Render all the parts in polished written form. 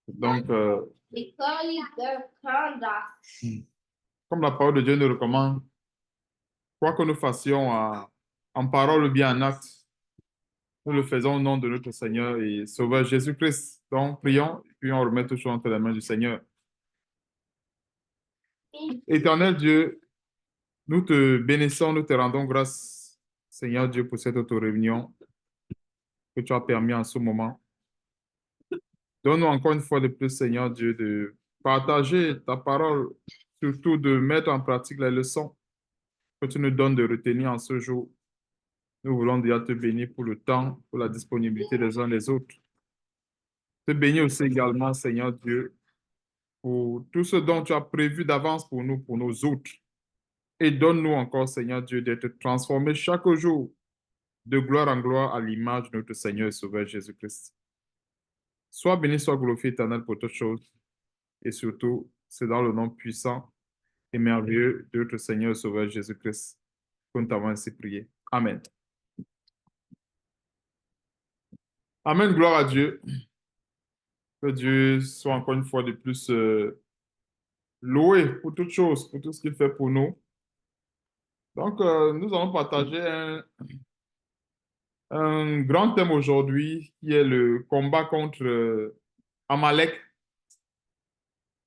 Donc, comme la parole de Dieu nous recommande, quoi que nous fassions en parole ou bien en acte, nous le faisons au nom de notre Seigneur et Sauveur Jésus-Christ. Donc, prions, et puis on remet tout entre les mains du Seigneur. Éternel Dieu, nous te bénissons, nous te rendons grâce, Seigneur Dieu, pour cette auto-réunion que tu as permis en ce moment. Donne-nous encore une fois de plus, Seigneur Dieu, de partager ta parole, surtout de mettre en pratique les leçons que tu nous donnes de retenir en ce jour. Nous voulons déjà te bénir pour le temps, pour la disponibilité des uns des autres. Te bénir aussi également, Seigneur Dieu, pour tout ce dont tu as prévu d'avance pour nous, pour nos autres. Et donne-nous encore, Seigneur Dieu, d'être transformés chaque jour de gloire en gloire à l'image de notre Seigneur et Sauveur Jésus-Christ. Sois béni, sois glorifié, éternel, pour toutes choses. Et surtout, c'est dans le nom puissant et merveilleux de notre Seigneur et Sauveur Jésus-Christ que nous t'avons ainsi prié. Amen. Amen, gloire à Dieu. Que Dieu soit encore une fois de plus loué pour toutes choses, pour tout ce qu'il fait pour nous. Donc, nous allons partager un grand thème aujourd'hui qui est le combat contre Amalek.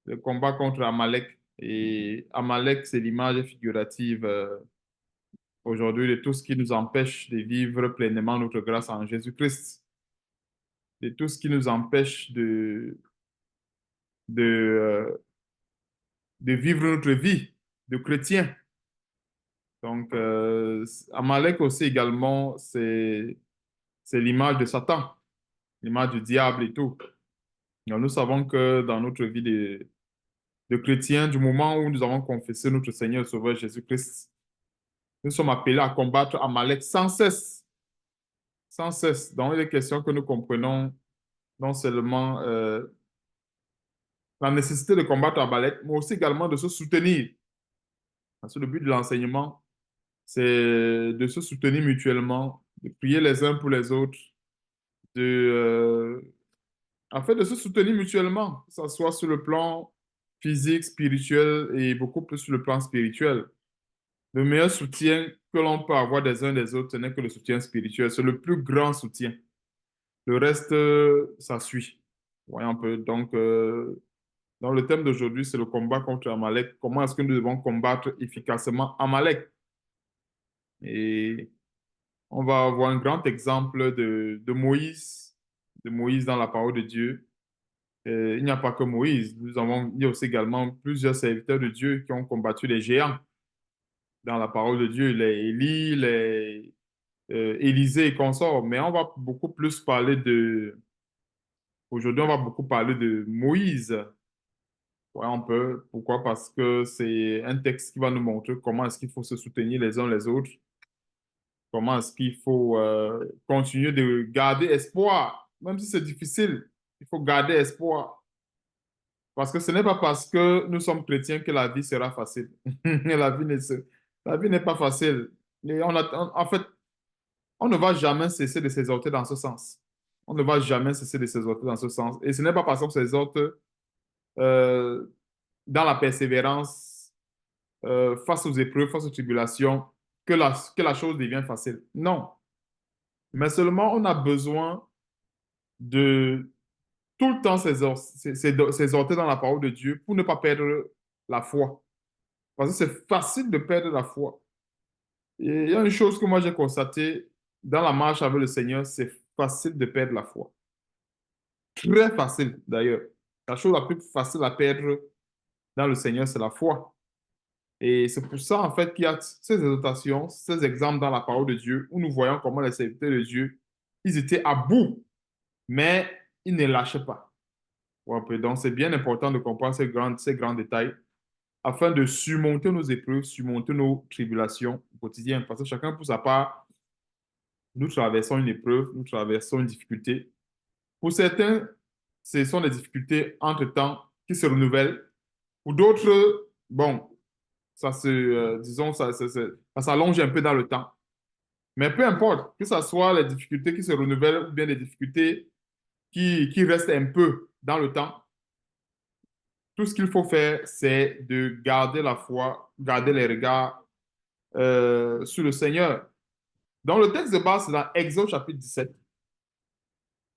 Le combat contre Amalek. Et Amalek, c'est l'image figurative aujourd'hui de tout ce qui nous empêche de vivre pleinement notre grâce en Jésus-Christ. De tout ce qui nous empêche de, euh, de vivre notre vie de chrétien. Donc, Amalek aussi également, c'est l'image de Satan, l'image du diable et tout. Donc, nous savons que dans notre vie de chrétien, du moment où nous avons confessé notre Seigneur et Sauveur Jésus-Christ, nous sommes appelés à combattre Amalek sans cesse. Sans cesse. Donc, il est question que nous comprenons non seulement la nécessité de combattre Amalek, mais aussi également de se soutenir. Parce que le but de l'enseignement, c'est de se soutenir mutuellement, de prier les uns pour les autres, en fait, de se soutenir mutuellement, que ce soit sur le plan physique, spirituel et beaucoup plus sur le plan spirituel. Le meilleur soutien que l'on peut avoir des uns des autres, ce n'est que le soutien spirituel. C'est le plus grand soutien. Le reste, ça suit. Voyons un peu. Donc, dans le thème d'aujourd'hui, c'est le combat contre Amalek. Comment est-ce que nous devons combattre efficacement Amalek? Et on va avoir un grand exemple de Moïse dans la parole de Dieu. Il n'y a pas que Moïse. Il y a aussi également plusieurs serviteurs de Dieu qui ont combattu les géants dans la parole de Dieu, les Élie, les Élisée et consorts. Mais on va beaucoup plus parler aujourd'hui, on va beaucoup parler de Moïse. Ouais, on peut. Pourquoi? Parce que c'est un texte qui va nous montrer comment est-ce qu'il faut se soutenir les uns les autres, comment est-ce qu'il faut continuer de garder espoir, même si c'est difficile, il faut garder espoir. Parce que ce n'est pas parce que nous sommes chrétiens que la vie sera facile. La vie n'est pas facile. En fait, on ne va jamais cesser de s'exhorter dans ce sens. On ne va jamais cesser de s'exhorter dans ce sens. Et ce n'est pas parce qu'on s'exhorte euh, dans la persévérance, face aux épreuves, face aux tribulations, que la chose devient facile. Non. Mais seulement on a besoin de tout le temps s'exhorter dans la parole de Dieu pour ne pas perdre la foi. Parce que c'est facile de perdre la foi. Et il y a une chose que moi j'ai constatée dans la marche avec le Seigneur, c'est facile de perdre la foi. Très facile d'ailleurs. La chose la plus facile à perdre dans le Seigneur, c'est la foi. Et c'est pour ça, en fait, qu'il y a ces exhortations, ces exemples dans la parole de Dieu où nous voyons comment les serviteurs de Dieu, ils étaient à bout, mais ils ne lâchaient pas. Ouais, donc, c'est bien important de comprendre ces grands détails afin de surmonter nos épreuves, surmonter nos tribulations quotidiennes. Parce que chacun, pour sa part, nous traversons une épreuve, nous traversons une difficulté. Pour certains, ce sont des difficultés entre-temps qui se renouvellent. Pour d'autres, bon, disons, ça s'allonge un peu dans le temps. Mais peu importe, que ce soit les difficultés qui se renouvellent ou bien les difficultés qui reste un peu dans le temps. Tout ce qu'il faut faire, c'est de garder la foi, garder les regards sur le Seigneur. Dans le texte de base, c'est dans Exode chapitre 17.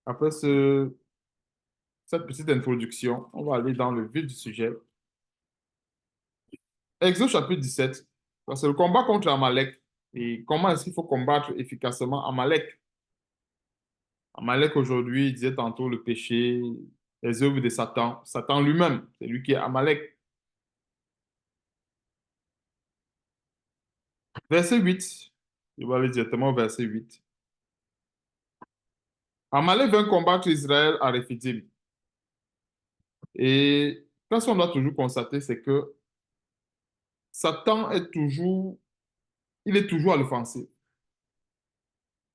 Après cette petite introduction, on va aller dans le vif du sujet. Exode chapitre 17, c'est le combat contre Amalek. Et comment est-ce qu'il faut combattre efficacement Amalek? Amalek aujourd'hui, il disait tantôt le péché, les œuvres de Satan. Satan lui-même, c'est lui qui est Amalek. Verset 8, je vais aller directement au verset 8. Amalek vint combattre Israël à Rephidim. Et ce qu'on doit toujours constater, c'est que Satan est toujours, il est toujours à l'offensive.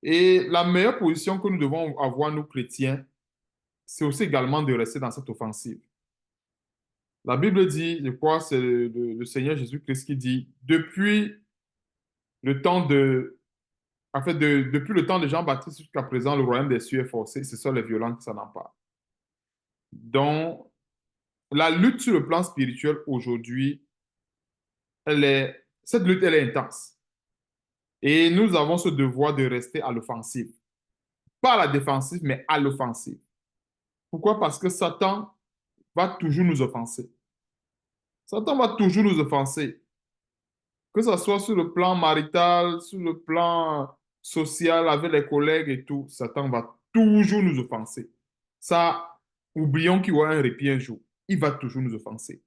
Et la meilleure position que nous devons avoir, nous chrétiens, c'est aussi également de rester dans cette offensive. La Bible dit, je crois, c'est le Seigneur Jésus-Christ qui dit, depuis le temps de, en fait, depuis le temps de Jean-Baptiste jusqu'à présent, le royaume des cieux est forcé, ce sont les violents qui s'en emparent. Donc, la lutte sur le plan spirituel aujourd'hui, cette lutte, elle est intense. Et nous avons ce devoir de rester à l'offensive. Pas à la défensive, mais à l'offensive. Pourquoi? Parce que Satan va toujours nous offenser. Satan va toujours nous offenser. Que ce soit sur le plan marital, sur le plan social, avec les collègues et tout, Satan va toujours nous offenser. Ça, oublions qu'il y aura un répit un jour. Il va toujours nous offenser.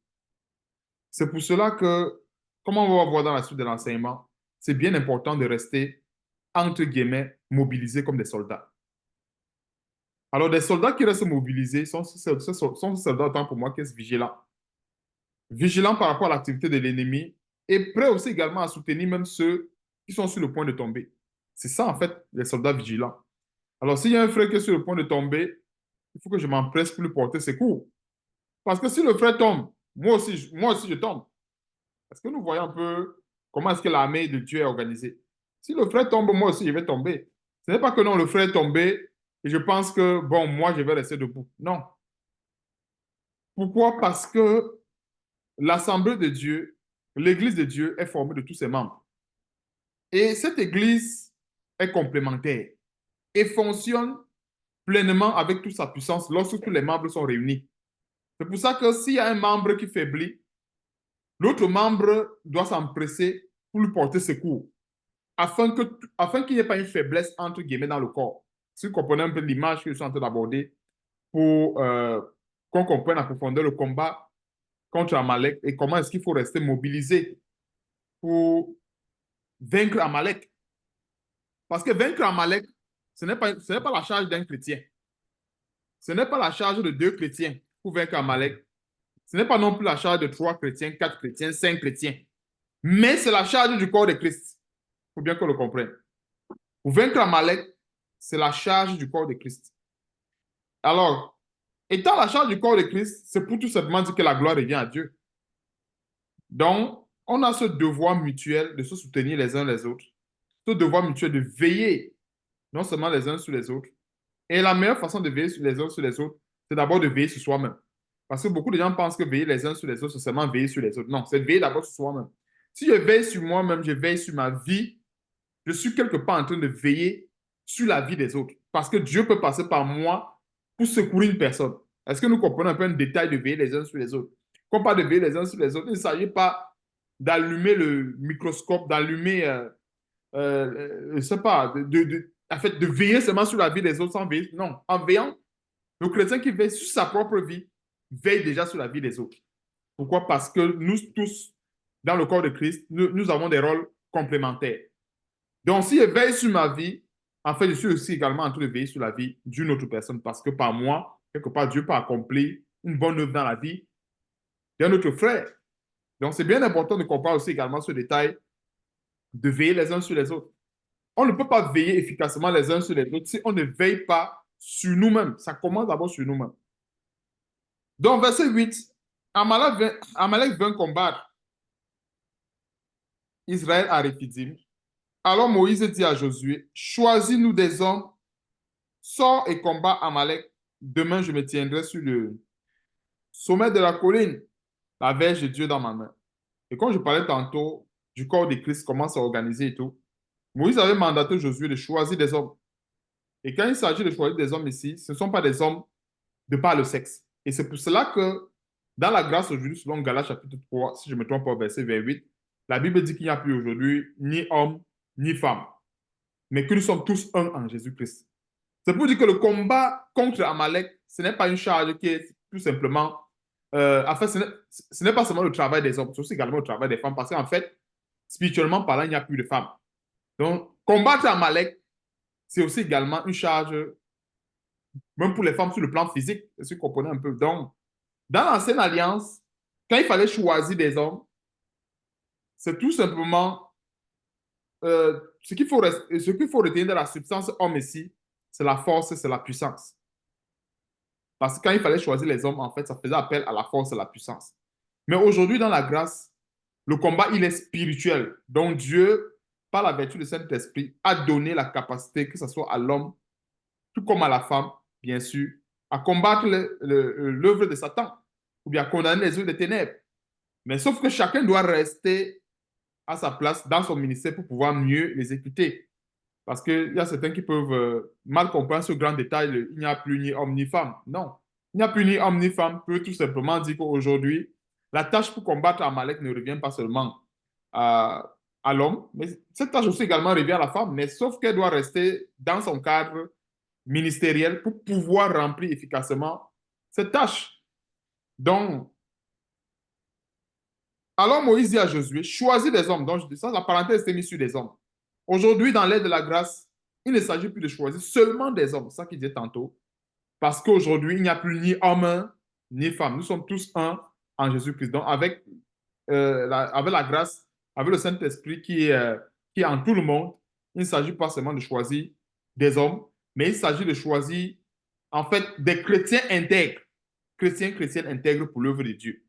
C'est pour cela que, comme on va voir dans la suite de l'enseignement, c'est bien important de rester, entre guillemets, mobilisés comme des soldats. Alors, des soldats qui restent mobilisés sont ces soldats, autant pour moi, qui restent vigilants. Vigilants par rapport à l'activité de l'ennemi et prêts aussi également à soutenir même ceux qui sont sur le point de tomber. C'est ça, en fait, les soldats vigilants. Alors, s'il y a un frère qui est sur le point de tomber, il faut que je m'empresse pour lui porter secours. Parce que si le frère tombe, moi aussi je tombe. Est-ce que nous voyons un peu comment est-ce que l'armée de Dieu est organisée? Si le frère tombe, moi aussi je vais tomber. Ce n'est pas que non, le frère est tombé et je pense que, bon, moi je vais rester debout. Non. Pourquoi? Parce que l'Assemblée de Dieu, l'Église de Dieu est formée de tous ses membres. Et cette Église est complémentaire et fonctionne pleinement avec toute sa puissance lorsque tous les membres sont réunis. C'est pour ça que s'il y a un membre qui faiblit, l'autre membre doit s'empresser pour lui porter secours, afin qu'il n'y ait pas une faiblesse entre guillemets dans le corps. Si vous comprenez un peu l'image que je suis en train d'aborder, pour qu'on comprenne à profondeur le combat contre Amalek et comment est-ce qu'il faut rester mobilisé pour vaincre Amalek. Parce que vaincre Amalek, ce n'est pas la charge d'un chrétien. Ce n'est pas la charge de 2 chrétiens pour vaincre Amalek. Ce n'est pas non plus la charge de 3 chrétiens, 4 chrétiens, 5 chrétiens. Mais c'est la charge du corps de Christ. Il faut bien qu'on le comprenne. Pour vaincre Amalek, c'est la charge du corps de Christ. Alors, étant la charge du corps de Christ, c'est pour tout simplement dire que la gloire revient à Dieu. Donc, on a ce devoir mutuel de se soutenir les uns les autres, ce devoir mutuel de veiller non seulement les uns sur les autres. Et la meilleure façon de veiller les uns sur les autres, c'est d'abord de veiller sur soi-même. Parce que beaucoup de gens pensent que veiller les uns sur les autres, c'est seulement veiller sur les autres. Non, c'est veiller d'abord sur soi-même. Si je veille sur moi-même, je veille sur ma vie, je suis quelque part en train de veiller sur la vie des autres. Parce que Dieu peut passer par moi pour secourir une personne. Est-ce que nous comprenons un peu un détail de veiller les uns sur les autres? Quand on parle de veiller les uns sur les autres, il ne s'agit pas d'allumer le microscope, d'allumer, je ne sais pas, en fait, de veiller seulement sur la vie des autres sans veiller. Non, en veillant, le chrétien qui veille sur sa propre vie veille déjà sur la vie des autres. Pourquoi? Parce que nous tous, dans le corps de Christ, nous avons des rôles complémentaires. Donc, si je veille sur ma vie, en fait, je suis aussi également en train de veiller sur la vie d'une autre personne parce que par moi, quelque part, Dieu peut accomplir une bonne œuvre dans la vie d'un autre frère. Donc, c'est bien important de comprendre aussi également ce détail de veiller les uns sur les autres. On ne peut pas veiller efficacement les uns sur les autres si on ne veille pas sur nous-mêmes. Ça commence d'abord sur nous-mêmes. Donc, verset 8, Amalek vint combattre Israël à Rephidim. Alors Moïse dit à Josué, choisis-nous des hommes, sors et combat Amalek demain, je me tiendrai sur le sommet de la colline, la verge de Dieu dans ma main. Et quand je parlais tantôt du corps de Christ, comment s'organiser et tout, Moïse avait mandaté Josué de choisir des hommes. Et quand il s'agit de choisir des hommes ici, ce ne sont pas des hommes de par le sexe. Et c'est pour cela que dans la grâce aujourd'hui, selon Galates chapitre 3, si je ne me trompe pas, verset 28, la Bible dit qu'il n'y a plus aujourd'hui ni homme ni femme, mais que nous sommes tous un en Jésus-Christ. C'est pour dire que le combat contre Amalek, ce n'est pas une charge qui est tout simplement... enfin, ce n'est pas seulement le travail des hommes, c'est aussi également le travail des femmes, parce qu'en fait, spirituellement parlant, il n'y a plus de femmes. Donc, combattre Amalek, c'est aussi également une charge, même pour les femmes sur le plan physique, si vous comprenez un peu. Donc, dans l'ancienne alliance, quand il fallait choisir des hommes, c'est tout simplement ce qu'il faut retenir de la substance homme ici, c'est la force, c'est la puissance. Parce que quand il fallait choisir les hommes, en fait, ça faisait appel à la force et à la puissance. Mais aujourd'hui, dans la grâce, le combat, il est spirituel. Donc Dieu, par la vertu du Saint-Esprit, a donné la capacité, que ce soit à l'homme, tout comme à la femme, bien sûr, à combattre l'œuvre de Satan, ou bien à condamner les œuvres des ténèbres. Mais sauf que chacun doit rester à sa place dans son ministère pour pouvoir mieux l'exécuter. Parce qu'il y a certains qui peuvent mal comprendre ce grand détail, il n'y a plus ni homme ni femme. Non, il n'y a plus ni homme ni femme peut tout simplement dire qu'aujourd'hui, la tâche pour combattre Amalek ne revient pas seulement à l'homme, mais cette tâche aussi également revient à la femme, mais sauf qu'elle doit rester dans son cadre ministériel pour pouvoir remplir efficacement cette tâche. Donc, alors Moïse dit à Josué, choisis des hommes. Donc, ça, la parenthèse était mise sur des hommes. Aujourd'hui, dans l'aide de la grâce, il ne s'agit plus de choisir seulement des hommes. C'est ça qu'il disait tantôt. Parce qu'aujourd'hui, il n'y a plus ni homme ni femme. Nous sommes tous un en Jésus-Christ. Donc, avec la grâce, avec le Saint-Esprit qui est en tout le monde, il ne s'agit pas seulement de choisir des hommes, mais il s'agit de choisir, en fait, des chrétiens intègres. Chrétiens, chrétiennes intègres pour l'œuvre de Dieu.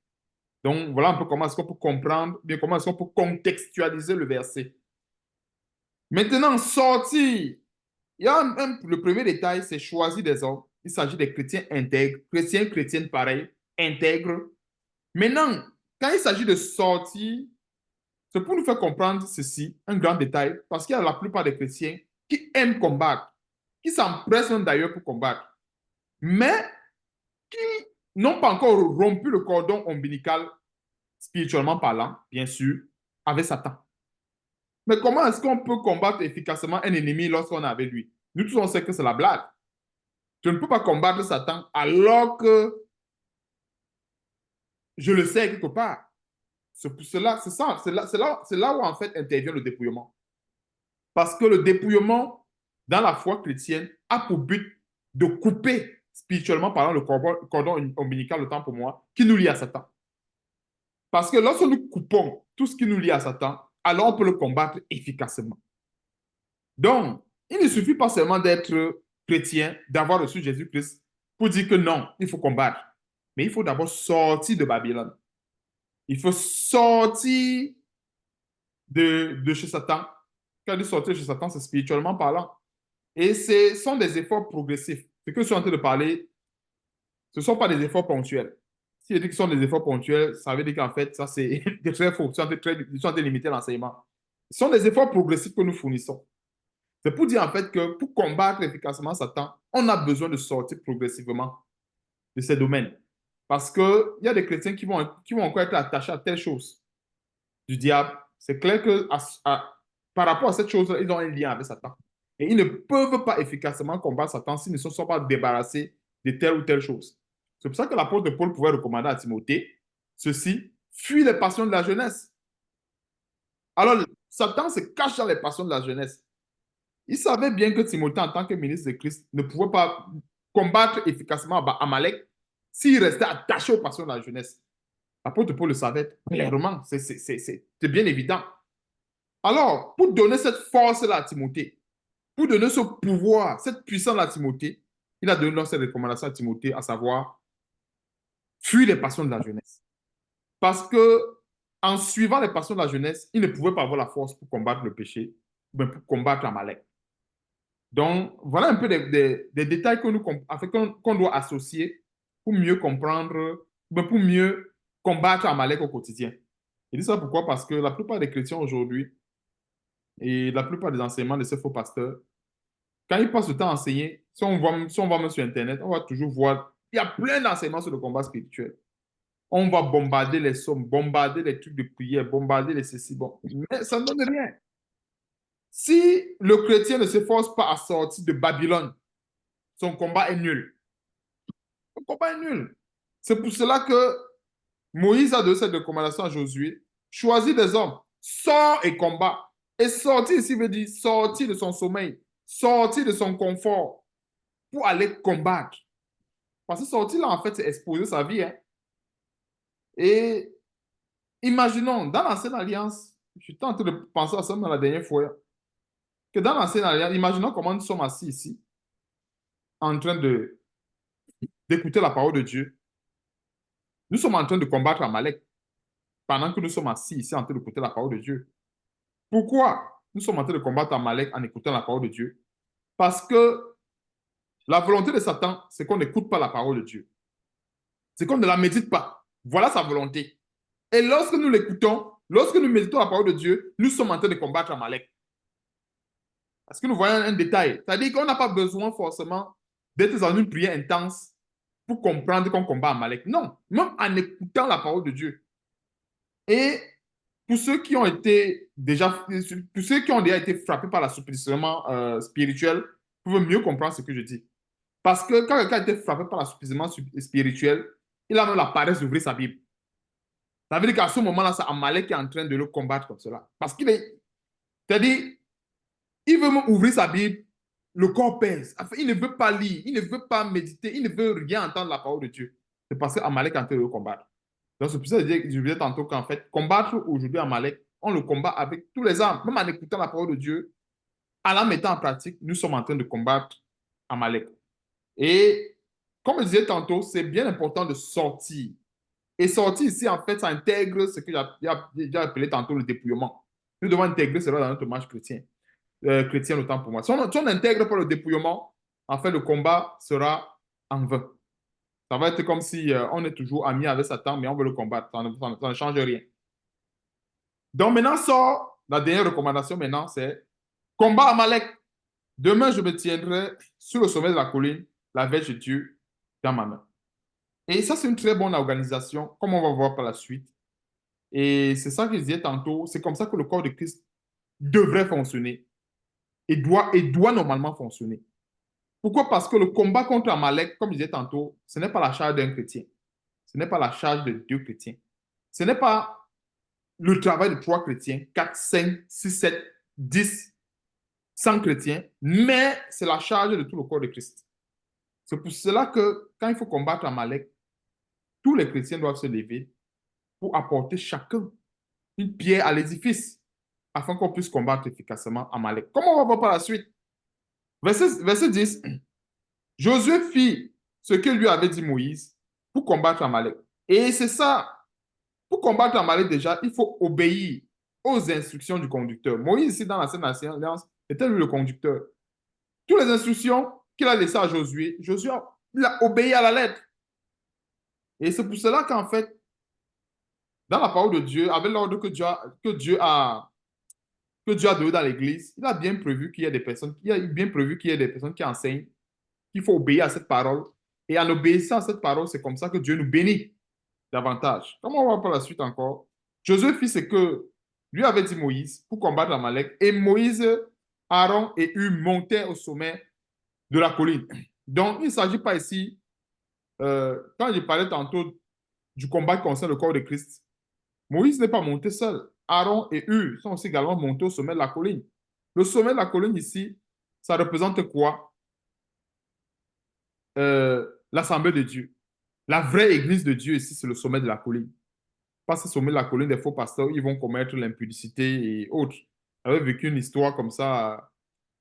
Donc, voilà un peu comment est-ce qu'on peut comprendre, bien comment est-ce qu'on peut contextualiser le verset. Maintenant, sortir. Il y a le premier détail, c'est choisir des hommes. Il s'agit des chrétiens intègres, chrétiens, chrétiennes pareil, intègres. Maintenant, quand il s'agit de sortir, c'est pour nous faire comprendre ceci, un grand détail, parce qu'il y a la plupart des chrétiens qui aiment combattre, qui s'empressent même d'ailleurs pour combattre, mais qui n'ont pas encore rompu le cordon ombilical, spirituellement parlant, bien sûr, avec Satan. Mais comment est-ce qu'on peut combattre efficacement un ennemi lorsqu'on est avec lui? Nous tous, on sait que c'est la blague. Je ne peux pas combattre Satan alors que je le sais quelque part. C'est pour cela, c'est ça, c'est là où en fait intervient le dépouillement. Parce que le dépouillement dans la foi chrétienne a pour but de couper spirituellement parlant le cordon ombilical, autant pour moi, qui nous lie à Satan. Parce que lorsque nous coupons tout ce qui nous lie à Satan, alors on peut le combattre efficacement. Donc, il ne suffit pas seulement d'être chrétien, d'avoir reçu Jésus-Christ pour dire que non, il faut combattre. Mais il faut d'abord sortir de Babylone. Il faut sortir de chez Satan. Quand on dit sortir de chez Satan, c'est spirituellement parlant. Et ce sont des efforts progressifs. Ce que je suis en train de parler, ce ne sont pas des efforts ponctuels. Si je dis que ce sont des efforts ponctuels, ça veut dire qu'en fait, ça c'est très faux. Ils sont en train de limiter l'enseignement. Ce sont des efforts progressifs que nous fournissons. C'est pour dire en fait que pour combattre efficacement Satan, on a besoin de sortir progressivement de ces domaines. Parce qu'il y a des chrétiens qui vont encore être attachés à telle chose du diable. C'est clair que par rapport à cette chose-là, ils ont un lien avec Satan. Et ils ne peuvent pas efficacement combattre Satan s'ils ne se sont pas débarrassés de telle ou telle chose. C'est pour ça que l'apôtre Paul pouvait recommander à Timothée ceci, fuis les passions de la jeunesse. Alors, Satan se cache dans les passions de la jeunesse. Il savait bien que Timothée, en tant que ministre de Christ, ne pouvait pas combattre efficacement Amalek s'il restait attaché aux passions de la jeunesse. L'apôtre Paul le savait clairement, c'est bien évident. Alors, pour donner cette force-là à Timothée, pour donner ce pouvoir, cette puissance à Timothée, il a donné cette recommandation à Timothée, à savoir, fuir les passions de la jeunesse. Parce que en suivant les passions de la jeunesse, il ne pouvait pas avoir la force pour combattre le péché, mais pour combattre Amalek. Donc, voilà un peu des détails que qu'on doit associer pour mieux comprendre, mais pour mieux combattre Amalek au quotidien. Je dis ça pourquoi? Parce que la plupart des chrétiens aujourd'hui et la plupart des enseignements de ces faux pasteurs, quand ils passent le temps à enseigner, si on va même sur Internet, on va toujours voir, il y a plein d'enseignements sur le combat spirituel. On va bombarder les sommes, bombarder les trucs de prière, bombarder les ceci, bon. Mais ça ne donne rien. Si le chrétien ne s'efforce pas à sortir de Babylone, son combat est nul. Son combat est nul. C'est pour cela que Moïse a donné cette recommandation à Josué. Choisis des hommes, sors et combat. Et sortir ici veut dire sortir de son sommeil, sortir de son confort pour aller combattre. Parce que sortir là, en fait, c'est exposer sa vie. Hein. Et imaginons, dans l'ancienne alliance, je suis en train de penser à ça dans la dernière fois, que dans l'ancienne alliance, imaginons comment nous sommes assis ici, en train d'écouter la parole de Dieu. Nous sommes en train de combattre Amalek pendant que nous sommes assis ici en train d'écouter la parole de Dieu. Pourquoi nous sommes en train de combattre Amalek en écoutant la parole de Dieu? Parce que la volonté de Satan, c'est qu'on n'écoute pas la parole de Dieu. C'est qu'on ne la médite pas. Voilà sa volonté. Et lorsque nous l'écoutons, lorsque nous méditons la parole de Dieu, nous sommes en train de combattre Amalek. Parce que nous voyons un détail. C'est-à-dire qu'on n'a pas besoin forcément d'être dans une prière intense pour comprendre qu'on combat Amalek. Non, même en écoutant la parole de Dieu. Et pour ceux qui ont été déjà, pour ceux qui ont déjà été frappés par l'assouplissement spirituel, peuvent mieux comprendre ce que je dis. Parce que quand quelqu'un a été frappé par l'assouplissement spirituel, il a même la paresse d'ouvrir sa Bible. Ça veut dire qu'à ce moment-là, c'est Amalek qui est en train de le combattre comme cela. Parce qu'il est, c'est-à-dire, il veut même ouvrir sa Bible, le corps pèse. Enfin, il ne veut pas lire, il ne veut pas méditer, il ne veut rien entendre la parole de Dieu. C'est parce qu'Amalek est en train de le combattre. Donc, c'est pour ça que je disais tantôt qu'en fait, combattre aujourd'hui Amalek, on le combat avec tous les armes, même en écoutant la parole de Dieu, en la mettant en pratique, nous sommes en train de combattre Amalek. Et comme je disais tantôt, c'est bien important de sortir. Et sortir ici, en fait, ça intègre ce que j'ai appelé tantôt le dépouillement. Nous devons intégrer cela dans notre marche chrétienne. Chrétienne autant pour moi. Si on n'intègre pas le dépouillement, en fait, le combat sera en vain. Ça va être comme si on est toujours amis avec Satan, mais on veut le combattre. Ça ne change rien. Donc maintenant sort la dernière recommandation maintenant, c'est combat Amalek. Demain, je me tiendrai sur le sommet de la colline, la verge de Dieu dans ma main. Et ça, c'est une très bonne organisation, comme on va voir par la suite. Et c'est ça que je disais tantôt, c'est comme ça que le corps de Christ devrait fonctionner et doit normalement fonctionner. Pourquoi? Parce que le combat contre Amalek, comme je disais tantôt, ce n'est pas la charge d'un chrétien. Ce n'est pas la charge de deux chrétiens. Ce n'est pas le travail de trois chrétiens, 4, 5, 6, 7, 10, 100 chrétiens, mais c'est la charge de tout le corps de Christ. C'est pour cela que quand il faut combattre Amalek, tous les chrétiens doivent se lever pour apporter chacun une pierre à l'édifice afin qu'on puisse combattre efficacement Amalek. Comment on va voir par la suite? Verset 10. Josué fit ce que lui avait dit Moïse pour combattre Amalek. Et c'est ça. Pour combattre Amalek, déjà, il faut obéir aux instructions du conducteur. Moïse, ici, dans la scène alliance, était lui le conducteur. Toutes les instructions qu'il a laissées à Josué, Josué il a obéi à la lettre. Et c'est pour cela qu'en fait, dans la parole de Dieu, avec l'ordre que Dieu a donné dans l'Église, il a bien prévu qu'il y ait des personnes, il a bien prévu qu'il y ait des personnes qui enseignent qu'il faut obéir à cette parole. Et en obéissant à cette parole, c'est comme ça que Dieu nous bénit davantage. Comment on va par la suite encore? Josué fit ce que lui avait dit Moïse pour combattre Amalek. Et Moïse, Aaron et Hur montaient au sommet de la colline. Donc, il ne s'agit pas ici, quand je parlais tantôt du combat qui concerne le corps de Christ, Moïse n'est pas monté seul. Aaron et Hur sont aussi également montés au sommet de la colline. Le sommet de la colline ici, ça représente quoi? L'assemblée de Dieu. La vraie église de Dieu ici, c'est le sommet de la colline. Pas ce sommet de la colline des faux pasteurs, ils vont commettre l'impudicité et autres. J'avais vécu une histoire comme ça.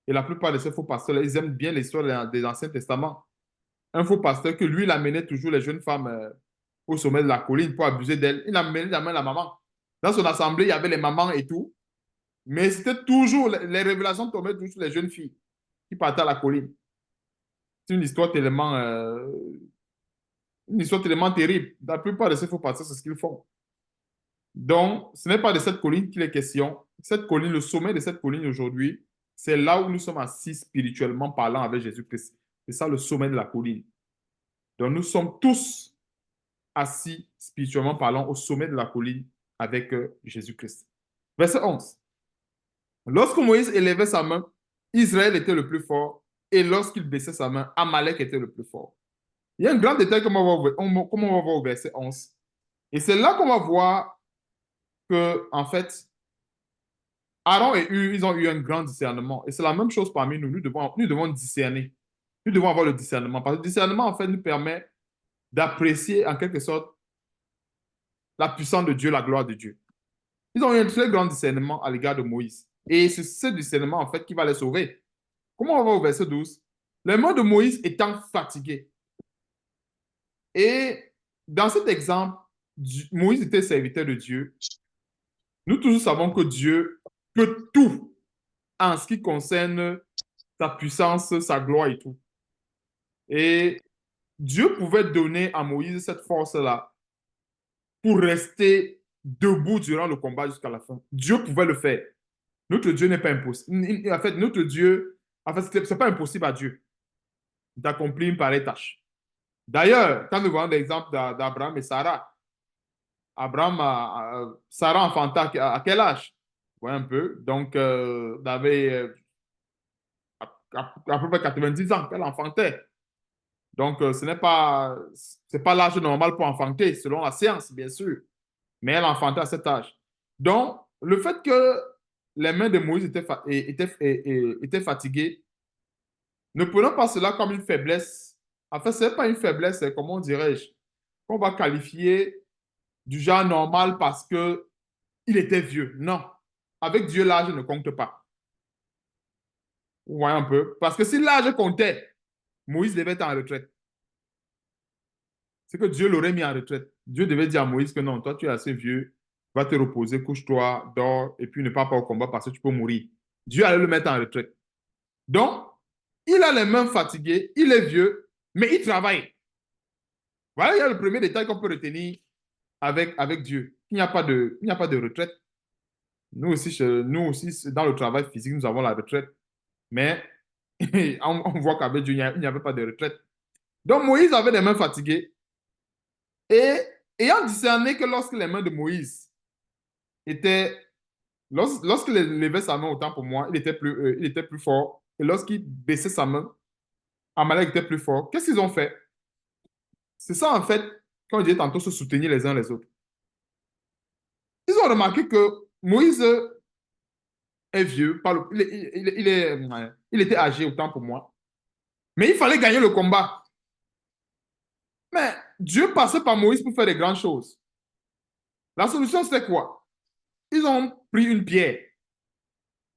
Et la plupart de ces faux pasteurs, ils aiment bien l'histoire des Anciens Testaments. Un faux pasteur que lui, il amenait toujours les jeunes femmes au sommet de la colline pour abuser d'elles. Il amenait jamais la maman. Dans son assemblée, il y avait les mamans et tout. Mais c'était toujours, les révélations tombaient toujours sur les jeunes filles. qui partaient à la colline. C'est une histoire tellement terrible. La plupart de ces faux pasteurs, c'est ce qu'ils font. Donc, ce n'est pas de cette colline qu'il est question. Cette colline, le sommet de cette colline aujourd'hui, c'est là où nous sommes assis spirituellement parlant avec Jésus-Christ. C'est ça le sommet de la colline. Donc, nous sommes tous assis spirituellement parlant au sommet de la colline avec Jésus-Christ. Verset 11. Lorsque Moïse élevait sa main, Israël était le plus fort. Et lorsqu'il baissait sa main, Amalek était le plus fort. Il y a un grand détail comme on va voir au verset 11. Et c'est là qu'on va voir que, en fait, Aaron et Hur, ils ont eu un grand discernement. Et c'est la même chose parmi nous. Nous devons discerner. Nous devons avoir le discernement. Parce que le discernement, en fait, nous permet d'apprécier, en quelque sorte, la puissance de Dieu, la gloire de Dieu. Ils ont eu un très grand discernement à l'égard de Moïse. Et c'est ce discernement, en fait, qui va les sauver. Comment on va au verset 12? Les mains de Moïse étant fatiguées. Et dans cet exemple, Moïse était serviteur de Dieu. Nous tous savons que Dieu peut tout en ce qui concerne sa puissance, sa gloire et tout. Et Dieu pouvait donner à Moïse cette force-là pour rester debout durant le combat jusqu'à la fin. Dieu pouvait le faire. Notre Dieu n'est pas impossible. En fait, notre Dieu, en fait, ce n'est pas impossible à Dieu d'accomplir une pareille tâche. D'ailleurs, quand nous voyons l'exemple d'Abraham et Sarah, Sarah enfanta à quel âge? Vous voyez un peu. Donc, il avait à peu près 90 ans qu'elle enfantait. Donc, c'est pas l'âge normal pour enfanter, selon la science, bien sûr. Mais elle enfantait à cet âge. Donc, le fait que les mains de Moïse étaient fatiguées, ne prenons pas cela comme une faiblesse. En fait, ce n'est pas une faiblesse, comment dirais-je, qu'on va qualifier du genre normal parce que il était vieux. Non. Avec Dieu, l'âge ne compte pas. Vous voyez un peu? Parce que si l'âge comptait, Moïse devait être en retraite. C'est que Dieu l'aurait mis en retraite. Dieu devait dire à Moïse que non, toi, tu es assez vieux, va te reposer, couche-toi, dors, et puis ne pars pas au combat parce que tu peux mourir. Dieu allait le mettre en retraite. Donc, il a les mains fatiguées, il est vieux, mais il travaille. Voilà, il y a le premier détail qu'on peut retenir avec Dieu. Il n'y a pas de retraite. Nous aussi, dans le travail physique, nous avons la retraite. Mais on voit qu'avec Dieu, il n'y avait pas de retraite. Donc Moïse avait les mains fatiguées. Et ayant discerné que lorsque les mains de Moïse étaient, lorsqu'il levait sa main autant pour moi, il était plus fort. Et lorsqu'il baissait sa main, Amalek était plus fort. Qu'est-ce qu'ils ont fait? C'est ça, en fait, quand je disais tantôt, se soutenir les uns les autres. Ils ont remarqué que Moïse est vieux, il était âgé autant pour moi. Mais il fallait gagner le combat. Mais Dieu passait par Moïse pour faire des grandes choses. La solution, c'était quoi? Ils ont pris une pierre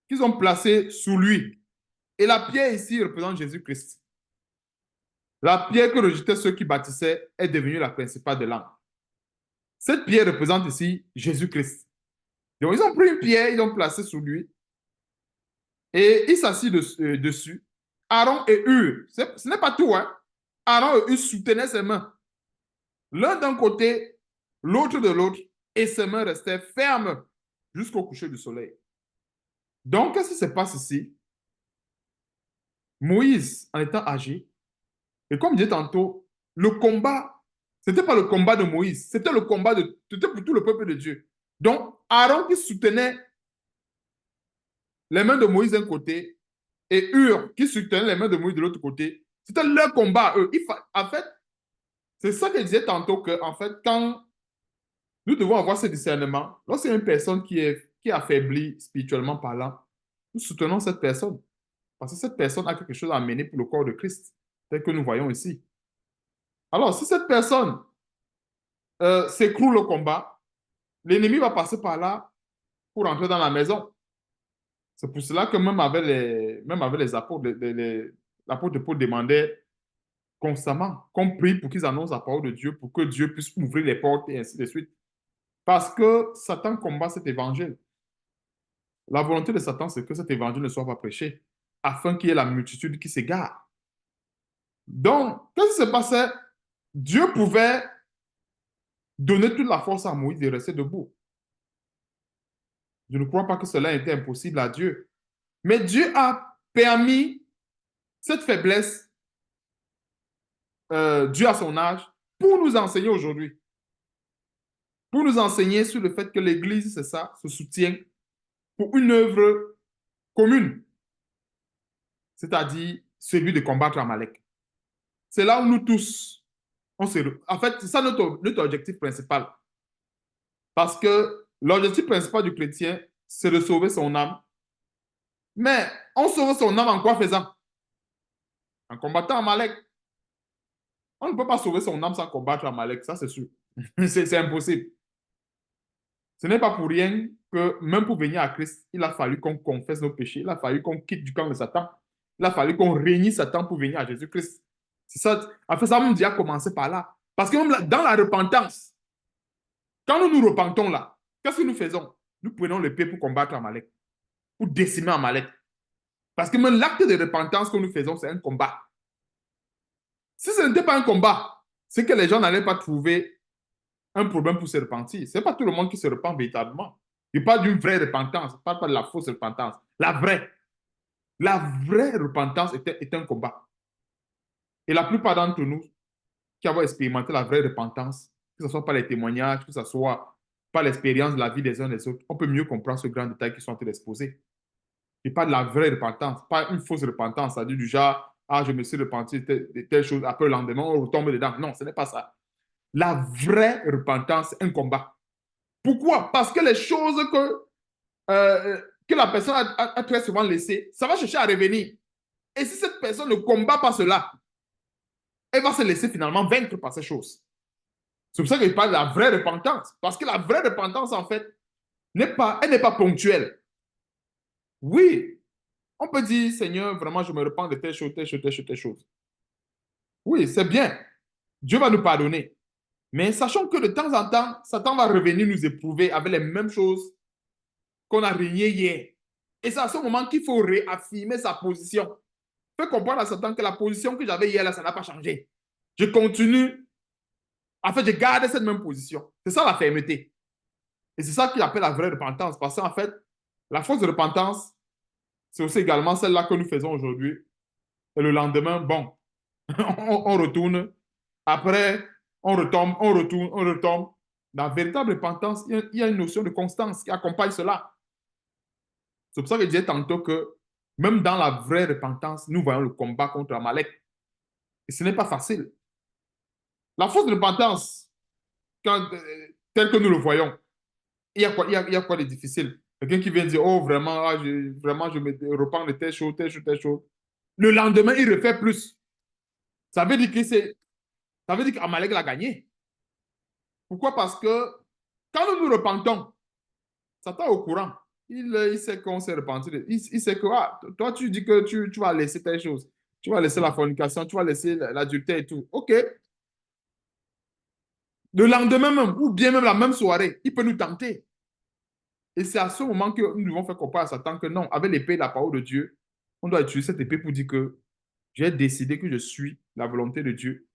qu'ils ont placée sous lui. Et la pierre ici représente Jésus-Christ. La pierre que rejetaient ceux qui bâtissaient est devenue la principale de l'âme. Cette pierre représente ici Jésus-Christ. Donc, ils ont pris une pierre, ils l'ont placée sous lui et il s'assit dessus. Aaron et Hur, ce n'est pas tout, hein? Aaron et Hur soutenaient ses mains. L'un d'un côté, l'autre de l'autre, et ses mains restaient fermes jusqu'au coucher du soleil. Donc, qu'est-ce qui se passe ici? Moïse, en étant âgé, et comme je disais tantôt, le combat, ce n'était pas le combat de Moïse, c'était pour tout le peuple de Dieu. Donc, Aaron qui soutenait les mains de Moïse d'un côté et Hur qui soutenait les mains de Moïse de l'autre côté, c'était leur combat, eux. En fait, c'est ça que je disais tantôt, que, en fait, quand nous devons avoir ce discernement, lorsqu'il y a une personne qui est affaiblie spirituellement parlant, nous soutenons cette personne. Parce que cette personne a quelque chose à amener pour le corps de Christ, tel que nous voyons ici. Alors, si cette personne s'écroule au combat, l'ennemi va passer par là pour entrer dans la maison. C'est pour cela que même avec les apôtres, l'apôtre Paul demandait constamment qu'on prie pour qu'ils annoncent la parole de Dieu, pour que Dieu puisse ouvrir les portes et ainsi de suite. Parce que Satan combat cet évangile. La volonté de Satan, c'est que cet évangile ne soit pas prêché. afin qu'il y ait la multitude qui s'égare. Donc, qu'est-ce qui se passait? Dieu pouvait donner toute la force à Moïse de rester debout. Je ne crois pas que cela était impossible à Dieu. Mais Dieu a permis cette faiblesse, due à son âge, pour nous enseigner aujourd'hui. Pour nous enseigner sur le fait que l'Église, c'est ça, se soutient pour une œuvre commune, c'est-à-dire celui de combattre Amalek. C'est là où nous tous, en fait, c'est ça notre objectif principal. Parce que l'objectif principal du chrétien, c'est de sauver son âme. Mais on sauve son âme en quoi faisant? En combattant Amalek. On ne peut pas sauver son âme sans combattre Amalek, ça c'est sûr. C'est impossible. Ce n'est pas pour rien que même pour venir à Christ, il a fallu qu'on confesse nos péchés, il a fallu qu'on quitte du camp de Satan, il a fallu qu'on réunisse Satan pour venir à Jésus-Christ. C'est ça. En fait, ça même déjà commencé par là. Parce que même dans la repentance, quand nous nous repentons là, qu'est-ce que nous faisons? Nous prenons l'épée pour combattre Amalek, pour décimer Amalek. Parce que même l'acte de repentance que nous faisons, c'est un combat. Si ce n'était pas un combat, c'est que les gens n'allaient pas trouver un problème pour se repentir. Ce n'est pas tout le monde qui se repent véritablement. Je parle d'une vraie repentance, je ne parle pas de la fausse repentance. La vraie. La vraie repentance est un combat. Et la plupart d'entre nous qui avons expérimenté la vraie repentance, que ce soit par les témoignages, que ce soit par l'expérience de la vie des uns des autres, on peut mieux comprendre ce grand détail qui sont en train d'exposer. Et pas de la vraie repentance, pas une fausse repentance, c'est-à-dire du genre, ah, je me suis repenti de telle chose, après le lendemain, on retombe dedans. Non, ce n'est pas ça. La vraie repentance, c'est un combat. Pourquoi? Parce que les choses que la personne a très souvent laissées, ça va chercher à revenir. Et si cette personne ne combat pas cela, elle va se laisser finalement vaincre par ces choses. C'est pour ça que je parle de la vraie repentance. Parce que la vraie repentance, en fait, elle n'est pas ponctuelle. Oui, on peut dire, Seigneur, vraiment, je me repens de telle chose, telle chose, telle chose, telle chose. Oui, c'est bien. Dieu va nous pardonner. Mais sachons que de temps en temps, Satan va revenir nous éprouver avec les mêmes choses qu'on a régné hier. Et c'est à ce moment qu'il faut réaffirmer sa position. Fais comprendre à Satan que la position que j'avais hier, là, ça n'a pas changé. Je continue. En fait, je garde cette même position. C'est ça la fermeté. Et c'est ça qu'il appelle la vraie repentance. Parce qu'en fait, la fausse repentance, c'est aussi également celle-là que nous faisons aujourd'hui. Et le lendemain, bon, on retourne. Après, on retombe, on retourne, on retombe. Dans la véritable repentance, il y a une notion de constance qui accompagne cela. C'est pour ça que je disais tantôt que même dans la vraie repentance, nous voyons le combat contre Amalek. Et ce n'est pas facile. La fausse repentance, telle que nous le voyons, il y a quoi de difficile? Quelqu'un qui vient dire, oh, vraiment, vraiment, je me repens de telle chose, telle chose, telle chose. Le lendemain, il refait plus. Ça veut dire que ça veut dire qu'Amalek l'a gagné. Pourquoi? Parce que quand nous nous repentons, Satan est au courant. Il sait qu'on s'est repenti. Il sait que ah, toi, tu dis que tu vas laisser telle chose. Tu vas laisser la fornication, tu vas laisser l'adultère et tout. OK. Le lendemain même, ou bien même la même soirée, il peut nous tenter. Et c'est à ce moment que nous devons faire comprendre à Satan que non, avec l'épée de la parole de Dieu, on doit utiliser cette épée pour dire que j'ai décidé que je suis la volonté de Dieu.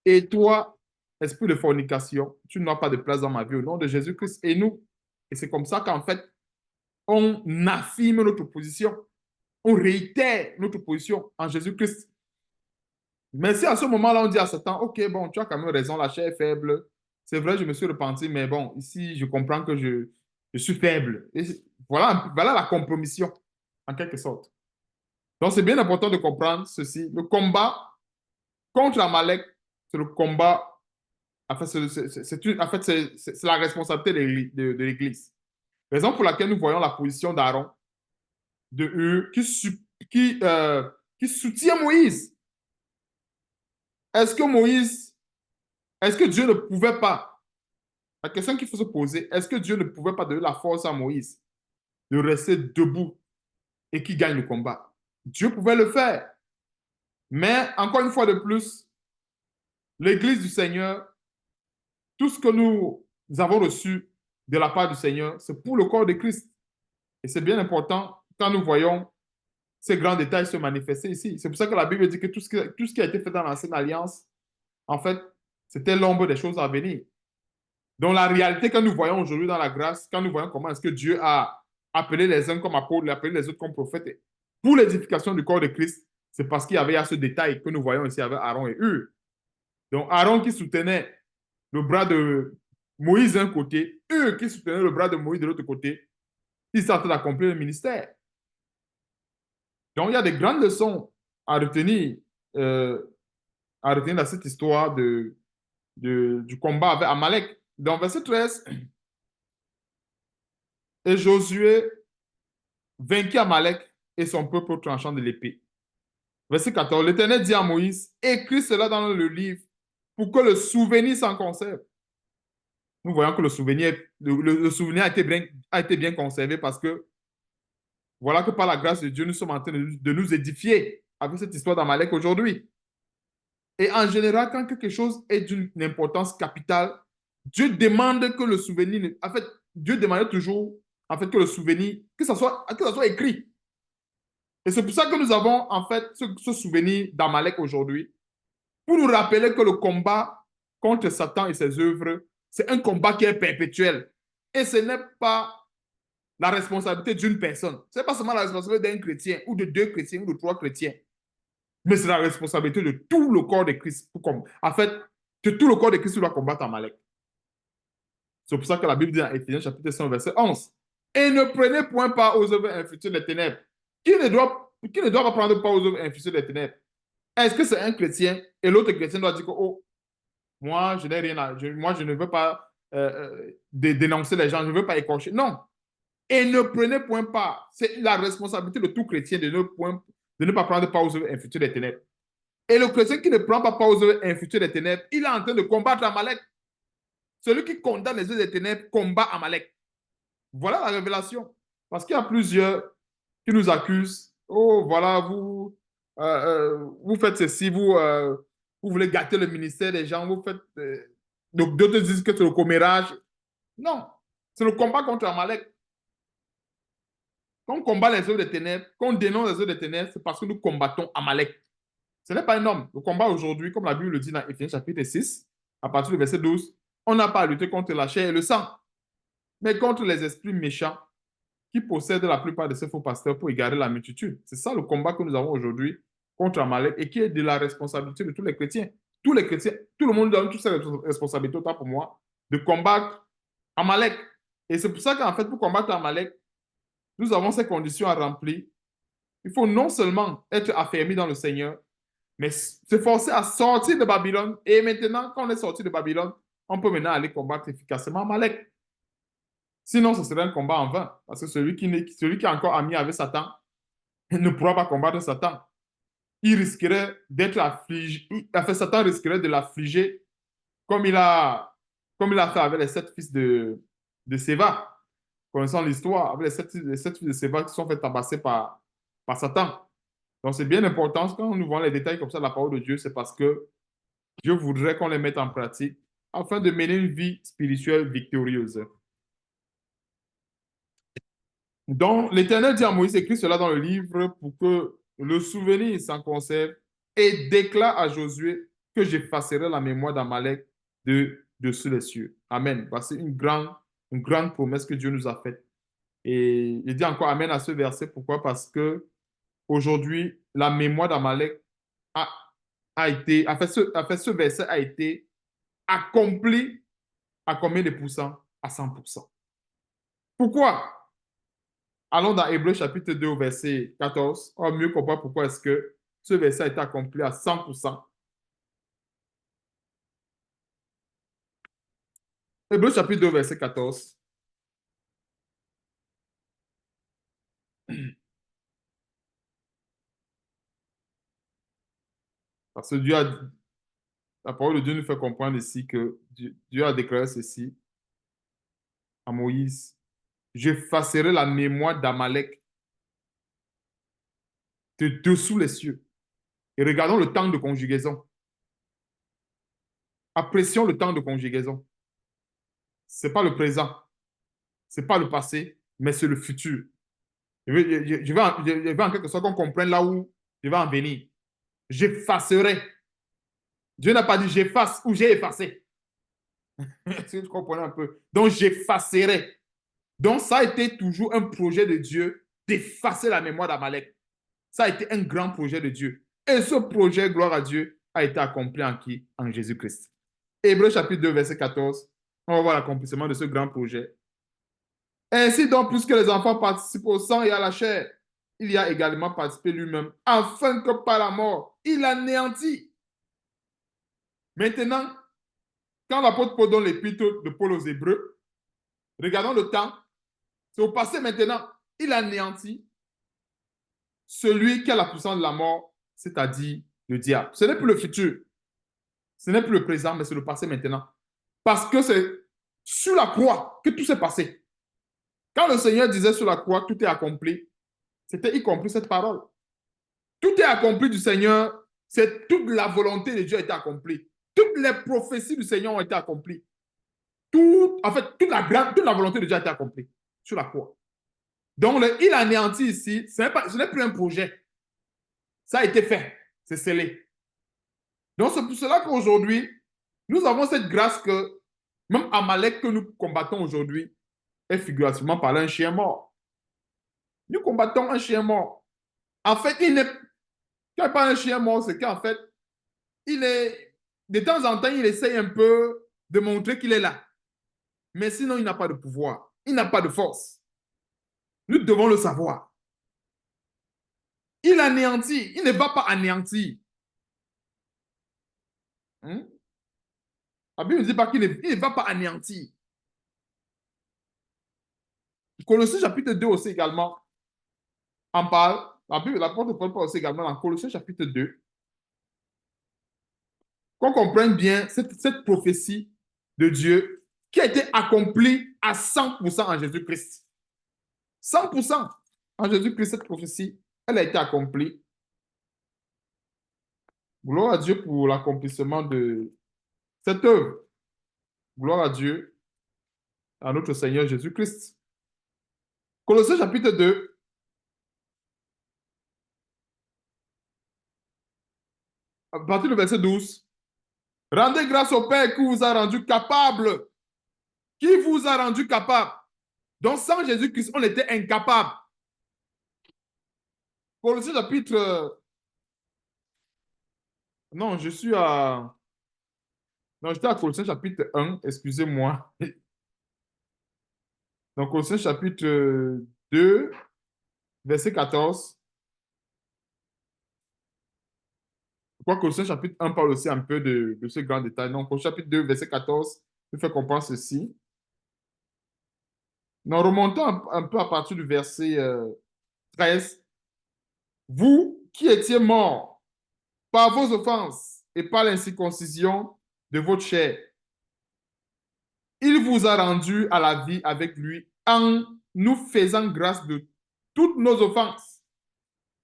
Et toi, esprit de fornication, tu n'as pas de place dans ma vie au nom de Jésus-Christ et nous. Et c'est comme ça qu'en fait, on affirme notre position. On réitère notre position en Jésus-Christ. Mais si à ce moment-là, on dit à Satan, OK, bon, tu as quand même raison, la chair est faible. C'est vrai, je me suis repenti, mais bon, ici, je comprends que je suis faible. Et voilà la compromission, en quelque sorte. Donc, c'est bien important de comprendre ceci. Le combat contre Amalek, c'est le combat, en fait, c'est la responsabilité de l'Église. Raison pour laquelle nous voyons la position d'Aaron, de Hur, qui soutient Moïse. Est-ce que Moïse, est-ce que Dieu ne pouvait pas, la question qu'il faut se poser, est-ce que Dieu ne pouvait pas donner la force à Moïse de rester debout et qui gagne le combat? Dieu pouvait le faire. Mais encore une fois de plus, l'Église du Seigneur, tout ce que nous avons reçu de la part du Seigneur, c'est pour le corps de Christ. Et c'est bien important quand nous voyons ces grands détails se manifestaient ici. C'est pour ça que la Bible dit que tout ce qui a été fait dans l'Ancienne Alliance, en fait, c'était l'ombre des choses à venir. Donc, la réalité que nous voyons aujourd'hui dans la grâce, quand nous voyons comment est-ce que Dieu a appelé les uns comme apôtres, appelé les autres comme prophètes, pour l'édification du corps de Christ, c'est parce qu'il y avait ce détail que nous voyons ici avec Aaron et Hur. Donc, Aaron qui soutenait le bras de Moïse d'un côté, Hur qui soutenait le bras de Moïse de l'autre côté, ils sont en train d'accomplir le ministère. Donc, il y a des grandes leçons à retenir, euh, à retenir dans cette histoire du combat avec Amalek. Dans verset 13, et Josué vainquit Amalek et son peuple au tranchant de l'épée. Verset 14, l'Éternel dit à Moïse, écris cela dans le livre pour que le souvenir s'en conserve. Nous voyons que le souvenir a été bien conservé parce que voilà que par la grâce de Dieu, nous sommes en train de nous édifier avec cette histoire d'Amalek aujourd'hui. Et en général, quand quelque chose est d'une importance capitale, Dieu demande que le souvenir, en fait, Dieu demande toujours, en fait, que le souvenir, que ça soit écrit. Et c'est pour ça que nous avons, en fait, ce souvenir d'Amalek aujourd'hui, pour nous rappeler que le combat contre Satan et ses œuvres, c'est un combat qui est perpétuel. Et ce n'est pas la responsabilité d'une personne. Ce n'est pas seulement la responsabilité d'un chrétien, ou de deux chrétiens, ou de trois chrétiens. Mais c'est la responsabilité de tout le corps de Christ. En fait, de tout le corps de Christ qui doit combattre Amalek. C'est pour ça que la Bible dit dans Éphésiens chapitre 5, verset 11. Et ne prenez point part aux œuvres infructueuses des ténèbres. Qui ne doit pas prendre part aux œuvres infructueuses des ténèbres? Est-ce que c'est un chrétien et l'autre chrétien doit dire que, oh, moi, je n'ai rien moi, je ne veux pas dénoncer les gens, je ne veux pas écorcher. Non. Et ne prenez point part. C'est la responsabilité de tout chrétien de ne pas prendre part aux œuvres infructueuses des ténèbres. Et le chrétien qui ne prend pas part aux œuvres infructueuses des ténèbres, il est en train de combattre Amalek. Celui qui condamne les œuvres des ténèbres combat Amalek. Voilà la révélation. Parce qu'il y a plusieurs qui nous accusent. Oh, voilà, vous faites ceci, vous voulez gâter le ministère des gens, vous faites. Donc, d'autres disent que c'est le commérage. Non, c'est le combat contre Amalek. Quand on combat les œuvres des ténèbres, quand on dénonce les œuvres des ténèbres, c'est parce que nous combattons Amalek. Ce n'est pas un homme. Le combat aujourd'hui, comme la Bible le dit dans Éphésiens chapitre 6, à partir du verset 12, on n'a pas à lutter contre la chair et le sang, mais contre les esprits méchants qui possèdent la plupart de ces faux pasteurs pour égarer la multitude. C'est ça le combat que nous avons aujourd'hui contre Amalek et qui est de la responsabilité de tous les chrétiens. Tous les chrétiens, tout le monde donne toutes ces responsabilités, autant pour moi, de combattre Amalek. Et c'est pour ça qu'en fait, pour combattre Amalek, nous avons ces conditions à remplir. Il faut non seulement être affermi dans le Seigneur, mais se forcer à sortir de Babylone. Et maintenant, quand on est sorti de Babylone, on peut maintenant aller combattre efficacement Amalek. Sinon, ce serait un combat en vain. Parce que celui qui est encore ami avec Satan ne pourra pas combattre Satan. Il risquerait d'être affligé. Enfin, Satan risquerait de l'affliger comme il a fait avec les 7 fils de Séva. Connaissant l'histoire, avec les sept fils de Séva qui sont fait tabasser par Satan. Donc, c'est bien important. Quand nous voyons les détails comme ça de la parole de Dieu, c'est parce que Dieu voudrait qu'on les mette en pratique afin de mener une vie spirituelle victorieuse. Donc, l'Éternel dit à Moïse, écrit cela dans le livre pour que le souvenir s'en conserve et déclare à Josué que j'effacerai la mémoire d'Amalek de les cieux. Amen. C'est une grande promesse que Dieu nous a faite. Et il dit encore Amen à ce verset. Pourquoi? Parce que aujourd'hui, la mémoire d'Amalek a, ce verset a été accompli à combien de pourcents? À 100%. Pourquoi? Allons dans Hébreu chapitre 2 au verset 14. On va mieux comprendre pourquoi est-ce que ce verset a été accompli à 100%. Hébreu chapitre 2 verset 14. Parce que la parole de Dieu nous fait comprendre ici que Dieu a déclaré ceci à Moïse. J'effacerai la mémoire d'Amalek de dessous les cieux. Et regardons le temps de conjugaison. Apprécions le temps de conjugaison. Ce n'est pas le présent, ce n'est pas le passé, mais c'est le futur. Je veux en quelque sorte qu'on comprenne là où je vais en venir. J'effacerai. Dieu n'a pas dit j'efface ou j'ai effacé. Est-ce que tu comprends un peu? Donc, j'effacerai. Donc, ça a été toujours un projet de Dieu d'effacer la mémoire d'Amalek. Ça a été un grand projet de Dieu. Et ce projet, gloire à Dieu, a été accompli en qui? En Jésus-Christ. Hébreux chapitre 2, verset 14. On va voir l'accomplissement de ce grand projet. Ainsi donc, puisque les enfants participent au sang et à la chair, il y a également participé lui-même, afin que par la mort, il anéantit. Maintenant, quand l'apôtre Paul donne l'épître de Paul aux Hébreux, regardons le temps, c'est au passé maintenant, il anéantit celui qui a la puissance de la mort, c'est-à-dire le diable. Ce n'est plus le futur, ce n'est plus le présent, mais c'est le passé maintenant. Parce que c'est sur la croix que tout s'est passé. Quand le Seigneur disait sur la croix, tout est accompli, c'était y compris cette parole. Tout est accompli du Seigneur, c'est toute la volonté de Dieu a été accomplie. Toutes les prophéties du Seigneur ont été accomplies. En fait, toute la volonté de Dieu a été accomplie sur la croix. Donc, il anéantit ici, ce n'est plus un projet. Ça a été fait, c'est scellé. Donc, c'est pour cela qu'aujourd'hui, nous avons cette grâce que même Amalek que nous combattons aujourd'hui est figurativement parlé un chien mort. Nous combattons un chien mort. En fait, il n'est pas un chien mort, c'est qu'en fait, il est, de temps en temps, il essaye un peu de montrer qu'il est là. Mais sinon, il n'a pas de pouvoir. Il n'a pas de force. Nous devons le savoir. Il anéantit. Il ne va pas anéantir. La Bible ne dit pas qu'il ne va pas anéantir. Colossiens chapitre 2 aussi également en parle. La Bible, l'apôtre Paul parle aussi également dans Colossiens chapitre 2. Qu'on comprenne bien cette prophétie de Dieu qui a été accomplie à 100% en Jésus-Christ. 100% en Jésus-Christ, cette prophétie, elle a été accomplie. Gloire à Dieu pour l'accomplissement de cette œuvre. Gloire à Dieu, à notre Seigneur Jésus-Christ. Colossiens chapitre 2, à partir du verset 12. Rendez grâce au Père qui vous a rendu capable. Qui vous a rendu capable. Donc, sans Jésus-Christ, on était incapable. Colossiens chapitre... Non, je suis à... Non, j'étais à Colossiens chapitre 1, excusez-moi. Donc, Colossiens chapitre 2, verset 14. Je crois que Colossiens chapitre 1 parle aussi un peu de ce grand détail. Donc, au chapitre 2, verset 14, il fait comprendre ceci. Donc, remontons un peu à partir du verset 13. Vous qui étiez morts par vos offenses et par l'incirconcision de votre chair, il vous a rendu à la vie avec lui en nous faisant grâce de toutes nos offenses.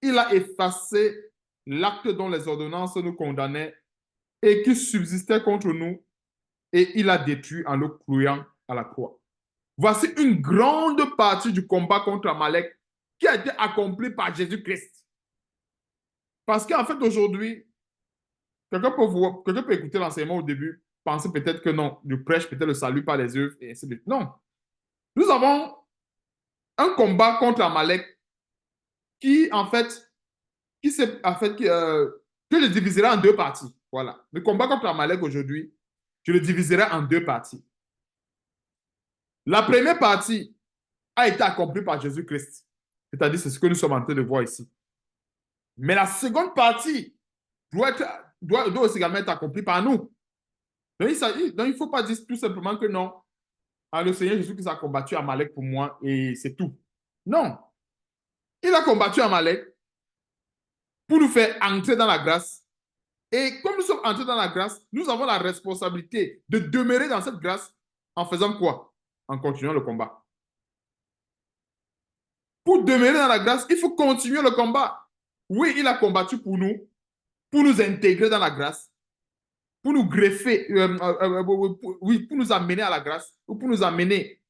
Il a effacé l'acte dont les ordonnances nous condamnaient et qui subsistait contre nous, et il a détruit en le clouant à la croix. Voici une grande partie du combat contre Amalek qui a été accompli par Jésus-Christ. Parce qu'en fait, aujourd'hui, quelqu'un peut écouter l'enseignement au début, penser peut-être que non, je prêche peut-être le salut par les œuvres, et ainsi de suite. Non. Nous avons un combat contre Amalek qui, en fait, que je diviserai en deux parties. Voilà. Le combat contre Amalek aujourd'hui, je le diviserai en deux parties. La première partie a été accomplie par Jésus-Christ. C'est-à-dire, c'est ce que nous sommes en train de voir ici. Mais la seconde partie doit aussi également être accomplie par nous. Donc, il ne faut pas dire tout simplement que non, le Seigneur Jésus-Christ a combattu Amalek pour moi et c'est tout. Non. Il a combattu Amalek pour nous faire entrer dans la grâce. Et comme nous sommes entrés dans la grâce, nous avons la responsabilité de demeurer dans cette grâce en faisant quoi? En continuant le combat. Pour demeurer dans la grâce, il faut continuer le combat. Oui, il a combattu pour nous intégrer dans la grâce, pour nous greffer, oui, pour nous amener à la grâce, ou pour nous amener,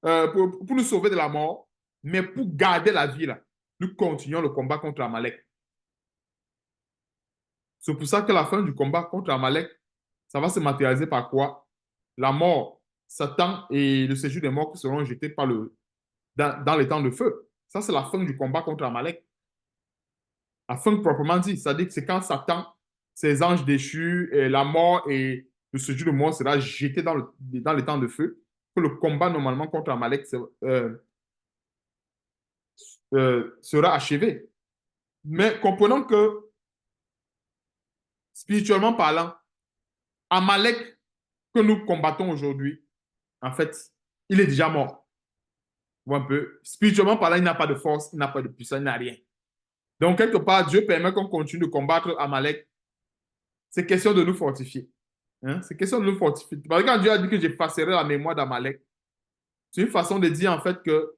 pour nous sauver de la mort. Mais pour garder la vie, là, nous continuons le combat contre Amalek. C'est pour ça que la fin du combat contre Amalek, ça va se matérialiser par quoi? La mort, Satan et le séjour des morts qui seront jetés dans les temps de feu. Ça, c'est la fin du combat contre Amalek. La fin proprement dit, c'est-à-dire que c'est quand Satan, ses anges déchus, et la mort et le séjour des morts sera jeté dans les temps de feu, que le combat normalement contre Amalek sera achevé. Mais comprenons que, spirituellement parlant, Amalek que nous combattons aujourd'hui, en fait, il est déjà mort. Un peu. Spirituellement parlant, il n'a pas de force, il n'a pas de puissance, il n'a rien. Donc, quelque part, Dieu permet qu'on continue de combattre Amalek. C'est question de nous fortifier. Hein? C'est question de nous fortifier. Parce que quand Dieu a dit que j'effacerai la mémoire d'Amalek, c'est une façon de dire en fait que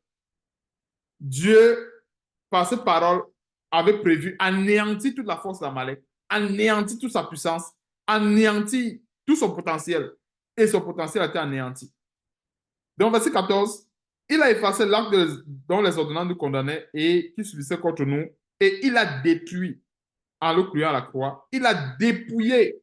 Dieu, par cette parole, avait prévu anéantir toute la force d'Amalek, anéantir toute sa puissance, anéantir tout son potentiel. Et son potentiel a été anéanti. Donc, verset 14, il a effacé l'acte dont les ordonnances nous condamnaient et qui subissait contre nous, et il a détruit en le clouant à la croix. Il a dépouillé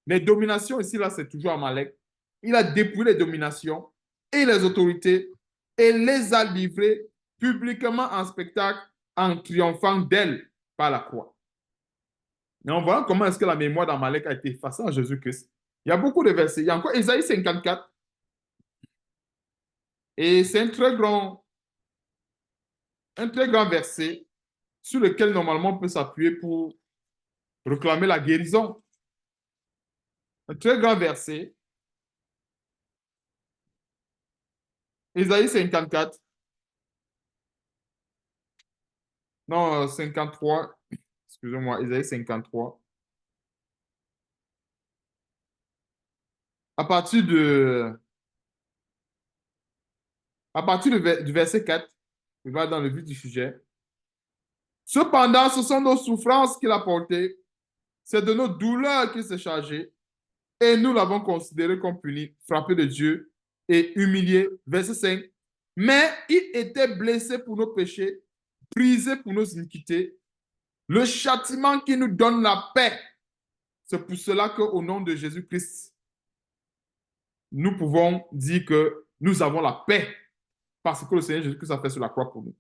les dominations, ici, là, c'est toujours Amalek. Il a dépouillé les dominations et les autorités et les a livrées publiquement en spectacle en triomphant d'elles par la croix. Et on voit comment est-ce que la mémoire d'Amalek a été effacée en Jésus-Christ. Il y a beaucoup de versets. Il y a encore Ésaïe 54. Et c'est un très grand verset sur lequel normalement on peut s'appuyer pour réclamer la guérison. Un très grand verset. Ésaïe 54. Non, 53. Excusez-moi, Ésaïe 53. À partir de, du verset 4, il va dans le vif du sujet. Cependant, ce sont nos souffrances qu'il a portées, c'est de nos douleurs qu'il s'est chargé, et nous l'avons considéré comme puni, frappé de Dieu et humilié. Verset 5. Mais il était blessé pour nos péchés, brisé pour nos iniquités. Le châtiment qui nous donne la paix, c'est pour cela qu'au nom de Jésus-Christ, nous pouvons dire que nous avons la paix parce que le Seigneur Jésus-Christ a fait sur la croix pour nous.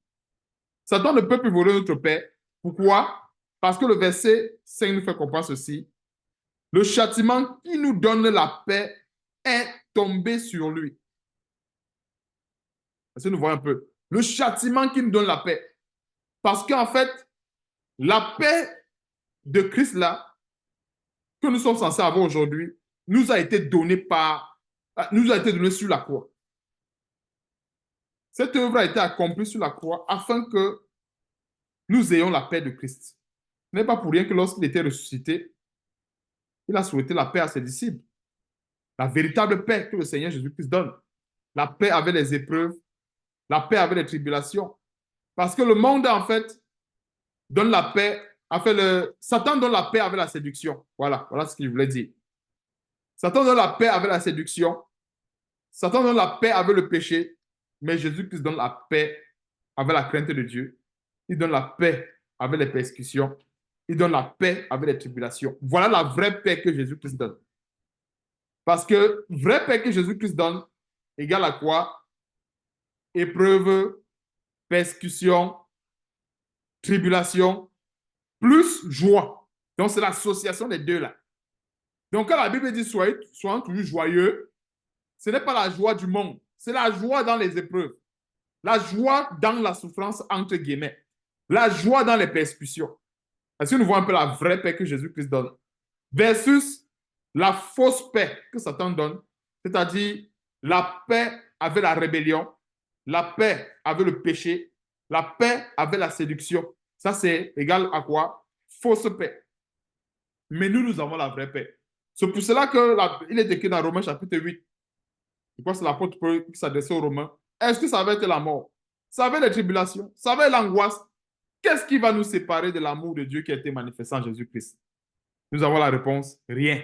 Satan ne peut plus voler notre paix. Pourquoi? Parce que le verset 5 nous fait comprendre ceci. Le châtiment qui nous donne la paix est tombé sur lui. Est-ce que nous voyons un peu? Le châtiment qui nous donne la paix. Parce qu'en fait, la paix de Christ là, que nous sommes censés avoir aujourd'hui, nous a été donnée sur la croix. Cette œuvre a été accomplie sur la croix afin que nous ayons la paix de Christ. Ce n'est pas pour rien que lorsqu'il était ressuscité, il a souhaité la paix à ses disciples. La véritable paix que le Seigneur Jésus-Christ donne. La paix avec les épreuves, la paix avec les tribulations. Parce que le monde, en fait, donne la paix, Satan donne la paix avec la séduction. Voilà ce qu'il voulait dire. Satan donne la paix avec la séduction. Satan donne la paix avec le péché. Mais Jésus-Christ donne la paix avec la crainte de Dieu. Il donne la paix avec les persécutions. Il donne la paix avec les tribulations. Voilà la vraie paix que Jésus-Christ donne. Parce que vraie paix que Jésus-Christ donne égale à quoi? Épreuve, persécution, tribulation, plus joie. Donc, c'est l'association des deux là. Donc, quand la Bible dit soyez toujours joyeux, ce n'est pas la joie du monde, c'est la joie dans les épreuves, la joie dans la souffrance, entre guillemets, la joie dans les persécutions. Est-ce que nous voyons un peu la vraie paix que Jésus-Christ donne versus la fausse paix que Satan donne, c'est-à-dire la paix avec la rébellion, la paix avec le péché, la paix avec la séduction. Ça, c'est égal à quoi? Fausse paix. Mais nous avons la vraie paix. C'est pour cela qu'il est écrit dans Romains chapitre 8. Je crois que c'est l'apôtre Paul qui s'adressait aux Romains. Est-ce que ça avait été la mort? Ça avait les tribulations? Ça avait l'angoisse? Qu'est-ce qui va nous séparer de l'amour de Dieu qui a été manifesté en Jésus-Christ? Nous avons la réponse, rien.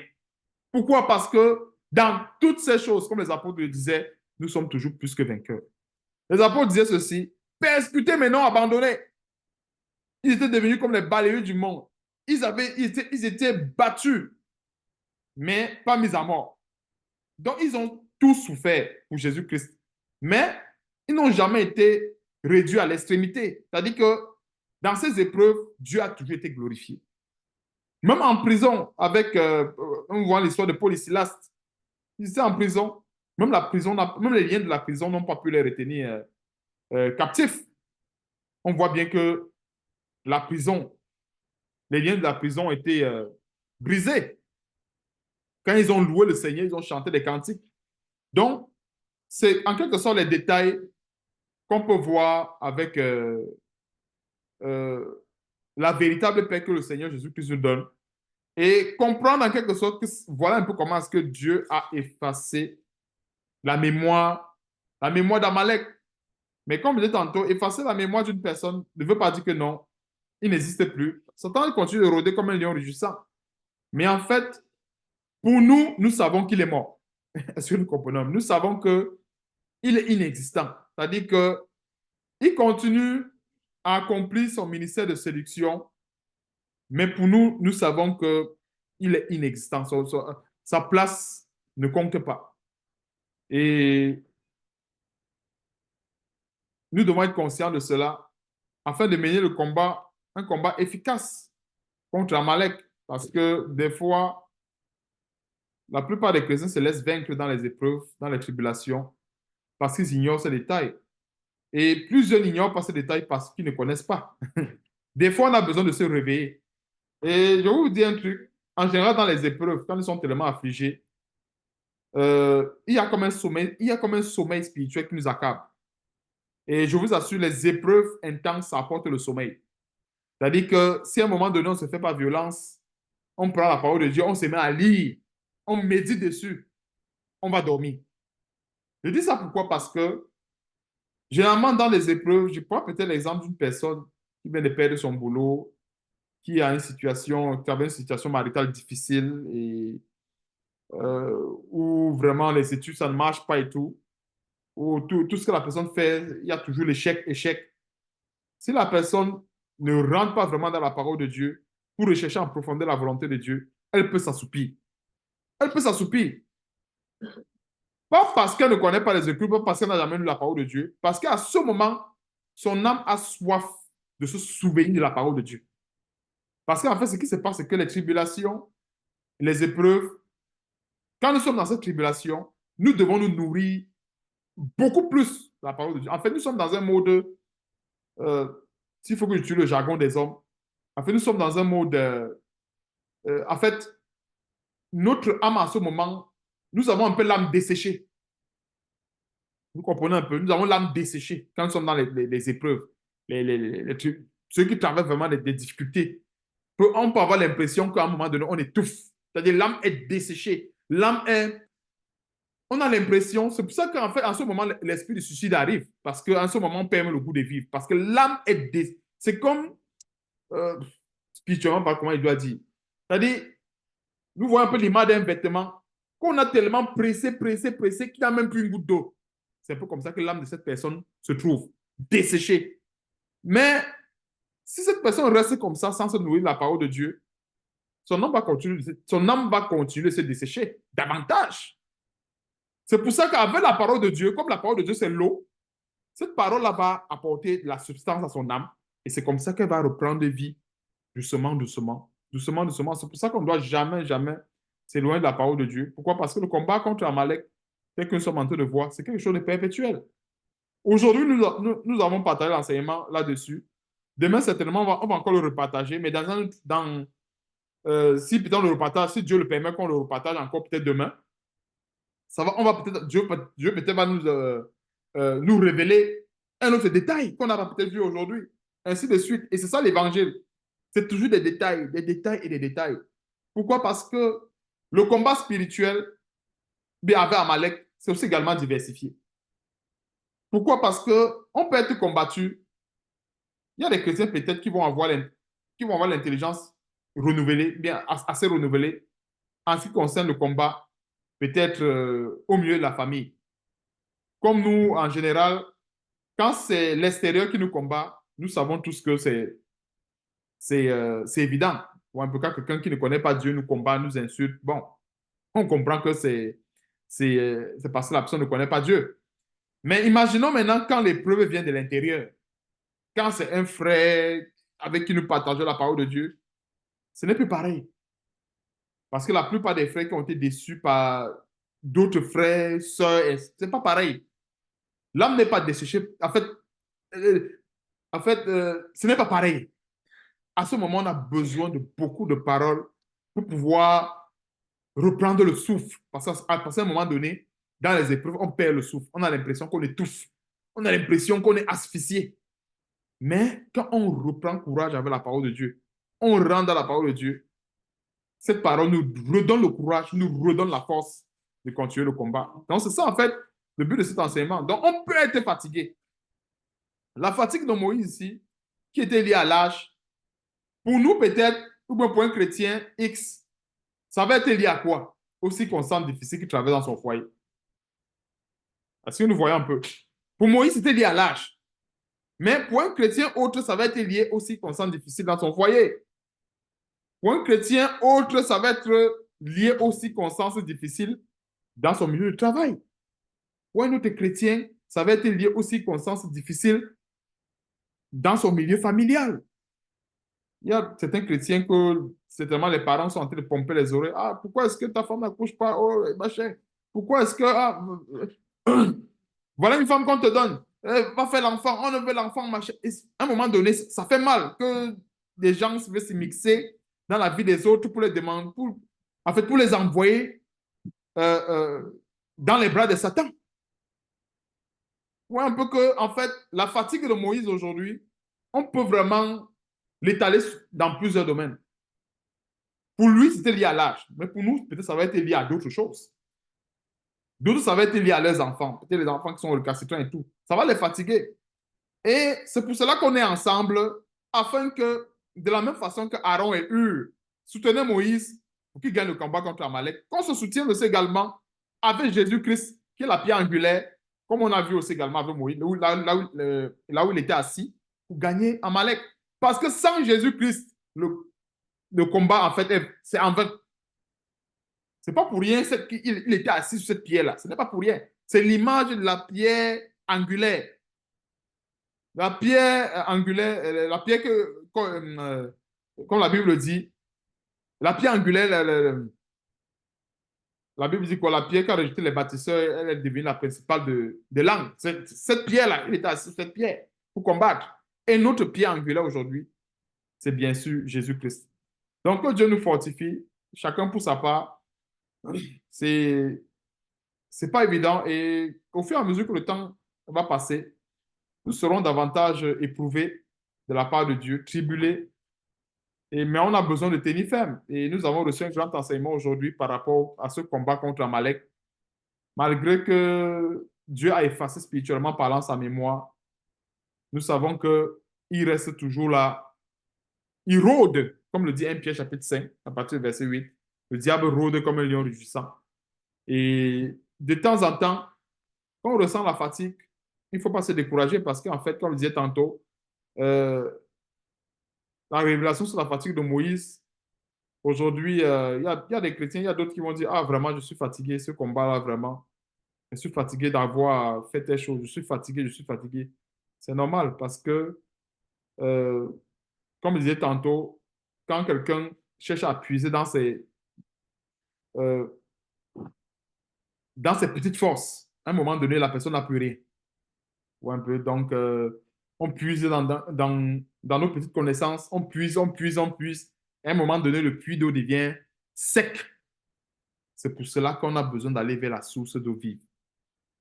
Pourquoi? Parce que dans toutes ces choses, comme les apôtres le disaient, nous sommes toujours plus que vainqueurs. Les apôtres disaient ceci, persécutés mais non abandonnés. Ils étaient devenus comme les balayeurs du monde. Ils étaient battus, mais pas mis à mort. Donc, ils ont tous souffert pour Jésus-Christ. Mais ils n'ont jamais été réduits à l'extrémité. C'est-à-dire que dans ces épreuves, Dieu a toujours été glorifié. Même en prison, avec, on voit l'histoire de Paul et Silas, ils étaient en prison. Même, même les liens de la prison n'ont pas pu les retenir captifs. On voit bien que la prison, les liens de la prison ont été brisés. Quand ils ont loué le Seigneur, ils ont chanté des cantiques. Donc, c'est en quelque sorte les détails qu'on peut voir avec euh, la véritable paix que le Seigneur Jésus-Christ nous donne et comprendre en quelque sorte que voilà un peu comment est-ce que Dieu a effacé la mémoire d'Amalek. Mais comme je disais tantôt, effacer la mémoire d'une personne ne veut pas dire que non, il n'existe plus. Satan il continue de rôder comme un lion rugissant. Mais en fait, pour nous, nous savons qu'il est mort. Est-ce que nous comprenons? Nous savons qu'il est inexistant. C'est-à-dire qu'il continue à accomplir son ministère de séduction, mais pour nous, nous savons qu'il est inexistant. Sa place ne compte pas. Et nous devons être conscients de cela afin de mener le combat, un combat efficace contre Amalek. Parce que des fois, la plupart des chrétiens se laissent vaincre dans les épreuves, dans les tribulations, parce qu'ils ignorent ces détails. Et plusieurs n'ignorent pas ces détails parce qu'ils ne connaissent pas. Des fois, on a besoin de se réveiller. Et je vais vous dire un truc. En général, dans les épreuves, quand ils sont tellement affligés, il y a comme un sommeil, il y a comme un sommeil spirituel qui nous accable. Et je vous assure, les épreuves intenses apportent le sommeil. C'est-à-dire que si à un moment donné, on ne se fait pas violence, on prend la parole de Dieu, on se met à lire, on médite dessus, on va dormir. Je dis ça pourquoi? Parce que généralement, dans les épreuves, je prends peut-être l'exemple d'une personne qui vient de perdre son boulot, qui qui avait une situation maritale difficile et où vraiment les études, ça ne marche pas et tout, où tout ce que la personne fait, il y a toujours l'échec, échec. Si la personne ne rentre pas vraiment dans la parole de Dieu pour rechercher en profondeur la volonté de Dieu, elle peut s'assoupir. Elle peut s'assoupir. Pas parce qu'elle ne connaît pas les Écritures, pas parce qu'elle n'a jamais lu la parole de Dieu, parce qu'à ce moment, son âme a soif de se souvenir de la parole de Dieu. Parce qu'en fait, ce qui se passe, c'est que les tribulations, les épreuves, quand nous sommes dans cette tribulation, nous devons nous nourrir beaucoup plus de la parole de Dieu. En fait, nous sommes dans un mode, euh, s'il faut que j'utilise le jargon des hommes, en fait, nous sommes dans un mode, en fait, notre âme à ce moment, nous avons un peu l'âme desséchée. Vous comprenez un peu? Nous avons l'âme desséchée quand nous sommes dans les épreuves. Ceux qui traversent vraiment des difficultés, on peut avoir l'impression qu'à un moment donné, on étouffe. C'est-à-dire l'âme est desséchée. L'âme est... On a l'impression, c'est pour ça qu'en fait, en ce moment, l'esprit du suicide arrive. Parce qu'en ce moment, on perd le goût de vivre. Parce que l'âme est... C'est comme... Euh, spirituellement, par comment il doit dire. C'est-à-dire, nous voyons un peu l'image d'un vêtement qu'on a tellement pressé, qu'il n'a même plus une goutte d'eau. C'est un peu comme ça que l'âme de cette personne se trouve desséchée. Mais si cette personne reste comme ça, sans se nourrir de la parole de Dieu, son âme va continuer de se dessécher davantage. C'est pour ça qu'avec la parole de Dieu, comme la parole de Dieu, c'est l'eau, cette parole-là va apporter de la substance à son âme. Et c'est comme ça qu'elle va reprendre vie doucement, doucement, doucement, doucement. C'est pour ça qu'on ne doit jamais, jamais s'éloigner de la parole de Dieu. Pourquoi? Parce que le combat contre Amalek, tel que nous sommes en train de voir, c'est quelque chose de perpétuel. Aujourd'hui, nous avons partagé l'enseignement là-dessus. Demain, certainement, on va encore le repartager, mais si peut-être on le repartage, si Dieu le permet qu'on le repartage encore peut-être demain, on va peut-être, Dieu peut-être va nous révéler un autre détail qu'on n'a pas peut-être vu aujourd'hui, ainsi de suite. Et c'est ça l'évangile. C'est toujours des détails et des détails. Pourquoi? Parce que le combat spirituel, bien avec Amalek, c'est aussi également diversifié. Pourquoi? Parce qu'on peut être combattu. Il y a des chrétiens peut-être qui vont avoir l'intelligence renouvelée, bien assez renouvelée, en ce qui concerne le combat, peut-être au milieu de la famille. Comme nous, en général, quand c'est l'extérieur qui nous combat, nous savons tous que c'est évident. Ou en tout cas, quelqu'un qui ne connaît pas Dieu nous combat, nous insulte. Bon, on comprend que c'est parce que la personne ne connaît pas Dieu. Mais imaginons maintenant quand l'épreuve vient de l'intérieur. Quand c'est un frère avec qui nous partageons la parole de Dieu, ce n'est plus pareil. Parce que la plupart des frères qui ont été déçus par d'autres frères, sœurs, c'est pas pareil. L'âme n'est pas desséchée. Euh, ce n'est pas pareil. À ce moment, on a besoin de beaucoup de paroles pour pouvoir reprendre le souffle. Parce qu'à un moment donné, dans les épreuves, on perd le souffle. On a l'impression qu'on étouffe. On a l'impression qu'on est asphyxié. Mais quand on reprend courage avec la parole de Dieu, on rentre dans la parole de Dieu, cette parole nous redonne le courage, nous redonne la force de continuer le combat. Donc, c'est ça, en fait, le but de cet enseignement. Donc, on peut être fatigué. La fatigue de Moïse ici, qui était liée à l'âge, pour nous peut-être, ou bien pour un chrétien X, ça va être lié à quoi? Aux circonstances difficiles qu'il traverse dans son foyer. Est-ce que nous voyons un peu? Pour Moïse, c'était lié à l'âge. Mais pour un chrétien autre, ça va être lié aux circonstances difficiles dans son foyer. Pour un chrétien autre, ça va être lié aux circonstances difficiles dans son milieu de travail. Pour un autre chrétien, ça va être lié aux circonstances difficiles dans son milieu familial. Il y a certains chrétiens que certainement les parents sont en train de pomper les oreilles. Ah, pourquoi est-ce que ta femme n'accouche pas? Oh, machin. Pourquoi est-ce que... Ah, voilà une femme qu'on te donne. Va faire l'enfant. On ne veut l'enfant, machin. Et à un moment donné, ça fait mal que des gens veulent s'immiscer dans la vie des autres pour les demander, en fait, pour les envoyer euh, euh, dans les bras de Satan. Ouais, un peu que, en fait, la fatigue de Moïse aujourd'hui, on peut vraiment l'étaler dans plusieurs domaines. Pour lui, c'était lié à l'âge. Mais pour nous, peut-être ça va être lié à d'autres choses. D'autres, ça va être lié à leurs enfants. Peut-être les enfants qui sont récalcitrants et tout. Ça va les fatiguer. Et c'est pour cela qu'on est ensemble, afin que, de la même façon que Aaron et Hur soutenaient Moïse pour qu'il gagne le combat contre Amalek, qu'on se soutienne aussi également avec Jésus-Christ, qui est la pierre angulaire, comme on a vu aussi également avec Moïse, là où il était assis, pour gagner Amalek. Parce que sans Jésus-Christ, le combat, en fait, c'est en vain. C'est pas pour rien qu'il était assis sur cette pierre-là. Ce n'est pas pour rien. C'est l'image de la pierre angulaire. La pierre angulaire, la pierre comme la Bible dit, la pierre angulaire, la Bible dit quoi? La pierre qui a rejeté les bâtisseurs, elle est devenue la principale de l'angle. Cette pierre-là, il était assis sur cette pierre pour combattre. Et notre pierre angulaire aujourd'hui, c'est bien sûr Jésus-Christ. Donc, que Dieu nous fortifie, chacun pour sa part, c'est pas évident. Et au fur et à mesure que le temps va passer, nous serons davantage éprouvés de la part de Dieu, tribulés. Mais on a besoin de tenir ferme. Et nous avons reçu un grand enseignement aujourd'hui par rapport à ce combat contre Amalek. Malgré que Dieu a effacé spirituellement parlant sa mémoire, nous savons qu'il reste toujours là. Il rôde, comme le dit 1 Pierre chapitre 5, à partir du verset 8. Le diable rôde comme un lion rugissant. Et de temps en temps, quand on ressent la fatigue, il ne faut pas se décourager parce qu'en fait, comme je disais tantôt, euh, la révélation sur la fatigue de Moïse, aujourd'hui, y a des chrétiens, il y a d'autres qui vont dire, ah, vraiment, je suis fatigué, ce combat-là, vraiment. Je suis fatigué d'avoir fait telle chose, je suis fatigué, je suis fatigué. C'est normal parce que, euh, comme je disais tantôt, quand quelqu'un cherche à puiser euh, dans ses petites forces, à un moment donné, la personne n'a plus rien. Ouais, un peu. Donc, on puise dans nos petites connaissances, on puise, on puise, on puise. À un moment donné, le puits d'eau devient sec. C'est pour cela qu'on a besoin d'aller vers la source d'eau vive.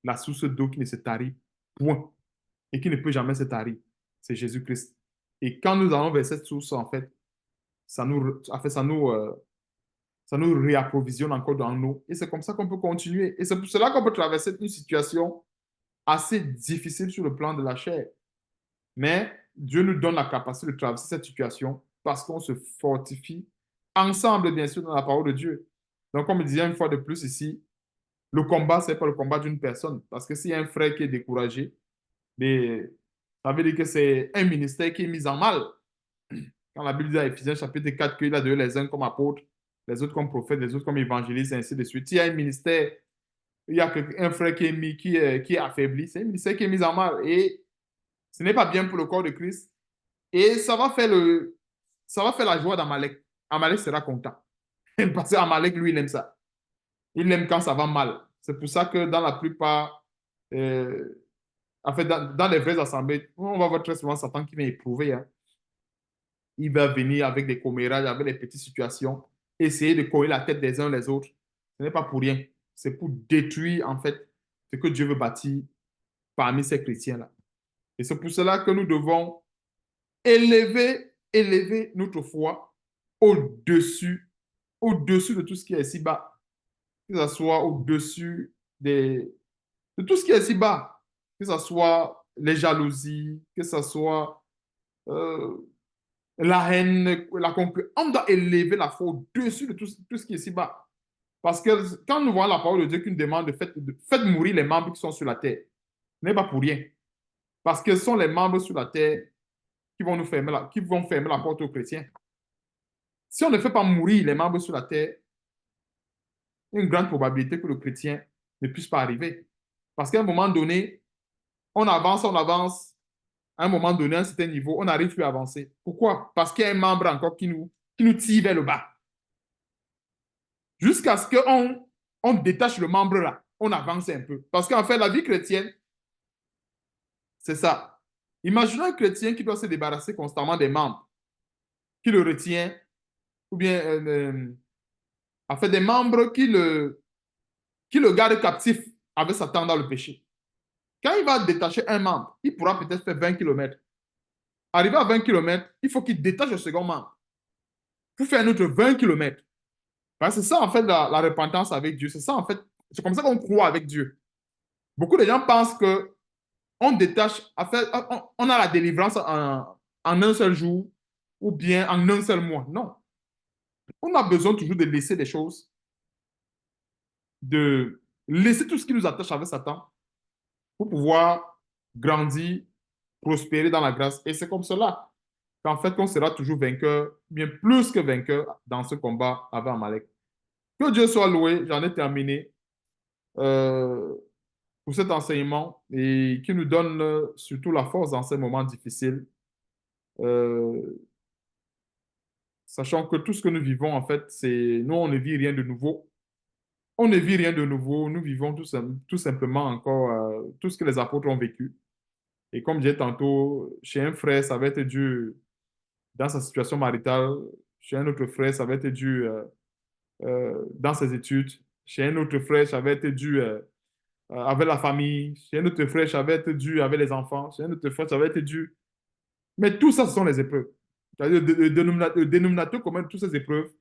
La source d'eau qui ne se tarit point et qui ne peut jamais se tarir. C'est Jésus-Christ. Et quand nous allons vers cette source, en fait, ça nous réapprovisionne encore dans l'eau. Et c'est comme ça qu'on peut continuer. Et c'est pour cela qu'on peut traverser une situation assez difficile sur le plan de la chair. Mais Dieu nous donne la capacité de traverser cette situation parce qu'on se fortifie ensemble, bien sûr, dans la parole de Dieu. Donc, comme je disais une fois de plus ici, le combat, ce n'est pas le combat d'une personne. Parce que s'il y a un frère qui est découragé, Mais ça veut dire que c'est un ministère qui est mis en mal. Quand la Bible dit à Éphésiens chapitre 4 qu'il a donné les uns comme apôtres, les autres comme prophètes, les autres comme évangélistes, et ainsi de suite. Il y a un ministère, il y a un frère qui est mis, qui est affaibli. C'est un ministère qui est mis en mal. Et ce n'est pas bien pour le corps de Christ. Et ça va faire la joie d'Amalek. Amalek sera content. Parce qu'Amalek, lui, il aime ça. Il aime quand ça va mal. C'est pour ça que dans la plupart, en fait, dans les vraies assemblées, on va voir très souvent Satan qui vient éprouver. Hein. Il va venir avec des commérages, avec des petites situations, essayer de coller la tête des uns les autres. Ce n'est pas pour rien. C'est pour détruire, en fait, ce que Dieu veut bâtir parmi ces chrétiens-là. Et c'est pour cela que nous devons élever notre foi au-dessus, au-dessus de tout ce qui est si bas, que ce soit au-dessus de tout ce qui est si bas, que ce soit les jalousies, que ce soit euh, la haine, la concurrence. On doit élever la foi au-dessus de tout ce qui est si bas. Parce que quand nous voyons la parole de Dieu qui nous demande faites mourir les membres qui sont sur la terre, ce n'est pas pour rien. Parce que ce sont les membres sur la terre qui vont fermer la porte aux chrétiens. Si on ne fait pas mourir les membres sur la terre, il y a une grande probabilité que le chrétien ne puisse pas arriver. Parce qu'à un moment donné, on avance, à un moment donné, à un certain niveau, on n'arrive plus à avancer. Pourquoi? Parce qu'il y a un membre encore qui nous tire vers le bas. Jusqu'à ce on détache le membre là, on avance un peu. Parce qu'en fait, la vie chrétienne, c'est ça. Imaginez un chrétien qui doit se débarrasser constamment des membres, qui le retient, ou bien en fait des membres qui le gardent captif avec Satan dans le péché. Quand il va détacher un membre, il pourra peut-être faire 20 kilomètres. Arrivé à 20 kilomètres, il faut qu'il détache le second membre pour faire un autre 20 kilomètres. C'est ça, en fait, la repentance avec Dieu. C'est ça, en fait. C'est comme ça qu'on croit avec Dieu. Beaucoup de gens pensent que on détache, on a la délivrance en un seul jour ou bien en un seul mois. Non. On a besoin toujours de laisser des choses, de laisser tout ce qui nous attache avec Satan pour pouvoir grandir, prospérer dans la grâce. Et c'est comme cela qu'en fait, on sera toujours vainqueur, bien plus que vainqueur dans ce combat avec Amalek. Que Dieu soit loué, j'en ai terminé euh, pour cet enseignement et qui nous donne surtout la force dans ces moments difficiles. Euh, Sachant que tout ce que nous vivons, en fait, c'est nous, on ne vit rien de nouveau. On ne vit rien de nouveau. Nous vivons tout simplement encore tout ce que les apôtres ont vécu. Et comme je disais tantôt, chez un frère, ça va être dû dans sa situation maritale. Chez un autre frère, ça va être dû dans ses études. Chez un autre frère, ça va être dû avec la famille. Chez un autre frère, ça va être dû avec les enfants. Chez un autre frère, ça va être dû. Mais tout ça, ce sont les épreuves. C'est-à-dire le dénominateur commun de toutes ces épreuves,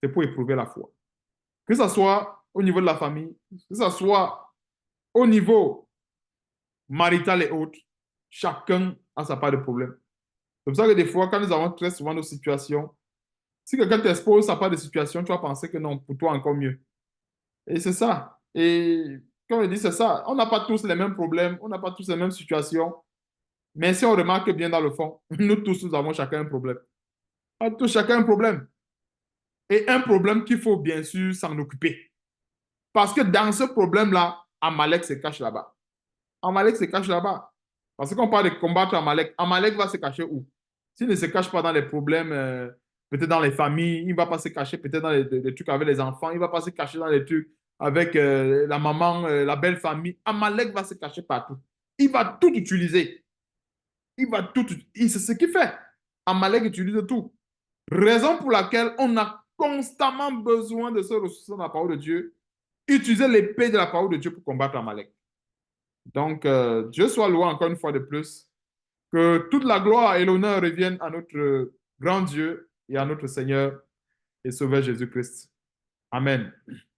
c'est pour éprouver la foi. Que ce soit au niveau de la famille, que ce soit au niveau marital et autres, chacun a sa part de problème. C'est pour ça que des fois, quand nous avons très souvent nos situations, si quelqu'un t'expose sa part de situation, tu vas penser que non, pour toi encore mieux. Et c'est ça. Et comme je dis, c'est ça. On n'a pas tous les mêmes problèmes, on n'a pas tous les mêmes situations. Mais si on remarque bien dans le fond, nous tous, nous avons chacun un problème. On a tous chacun un problème. Et un problème qu'il faut bien sûr s'en occuper. Parce que dans ce problème-là, Amalek se cache là-bas. Amalek se cache là-bas. Parce qu'on parle de combattre Amalek. Amalek va se cacher où? S'il ne se cache pas dans les problèmes, peut-être dans les familles, il ne va pas se cacher peut-être dans les trucs avec les enfants, il ne va pas se cacher dans les trucs avec la maman, la belle famille. Amalek va se cacher partout. Il va tout utiliser. Il va tout utiliser. C'est ce qu'il fait. Amalek utilise tout. Raison pour laquelle on a constamment besoin de se ressourcer dans la parole de Dieu. Utiliser l'épée de la parole de Dieu pour combattre Amalek. Donc, Dieu soit loué encore une fois de plus. Que toute la gloire et l'honneur reviennent à notre grand Dieu et à notre Seigneur et Sauveur Jésus-Christ. Amen.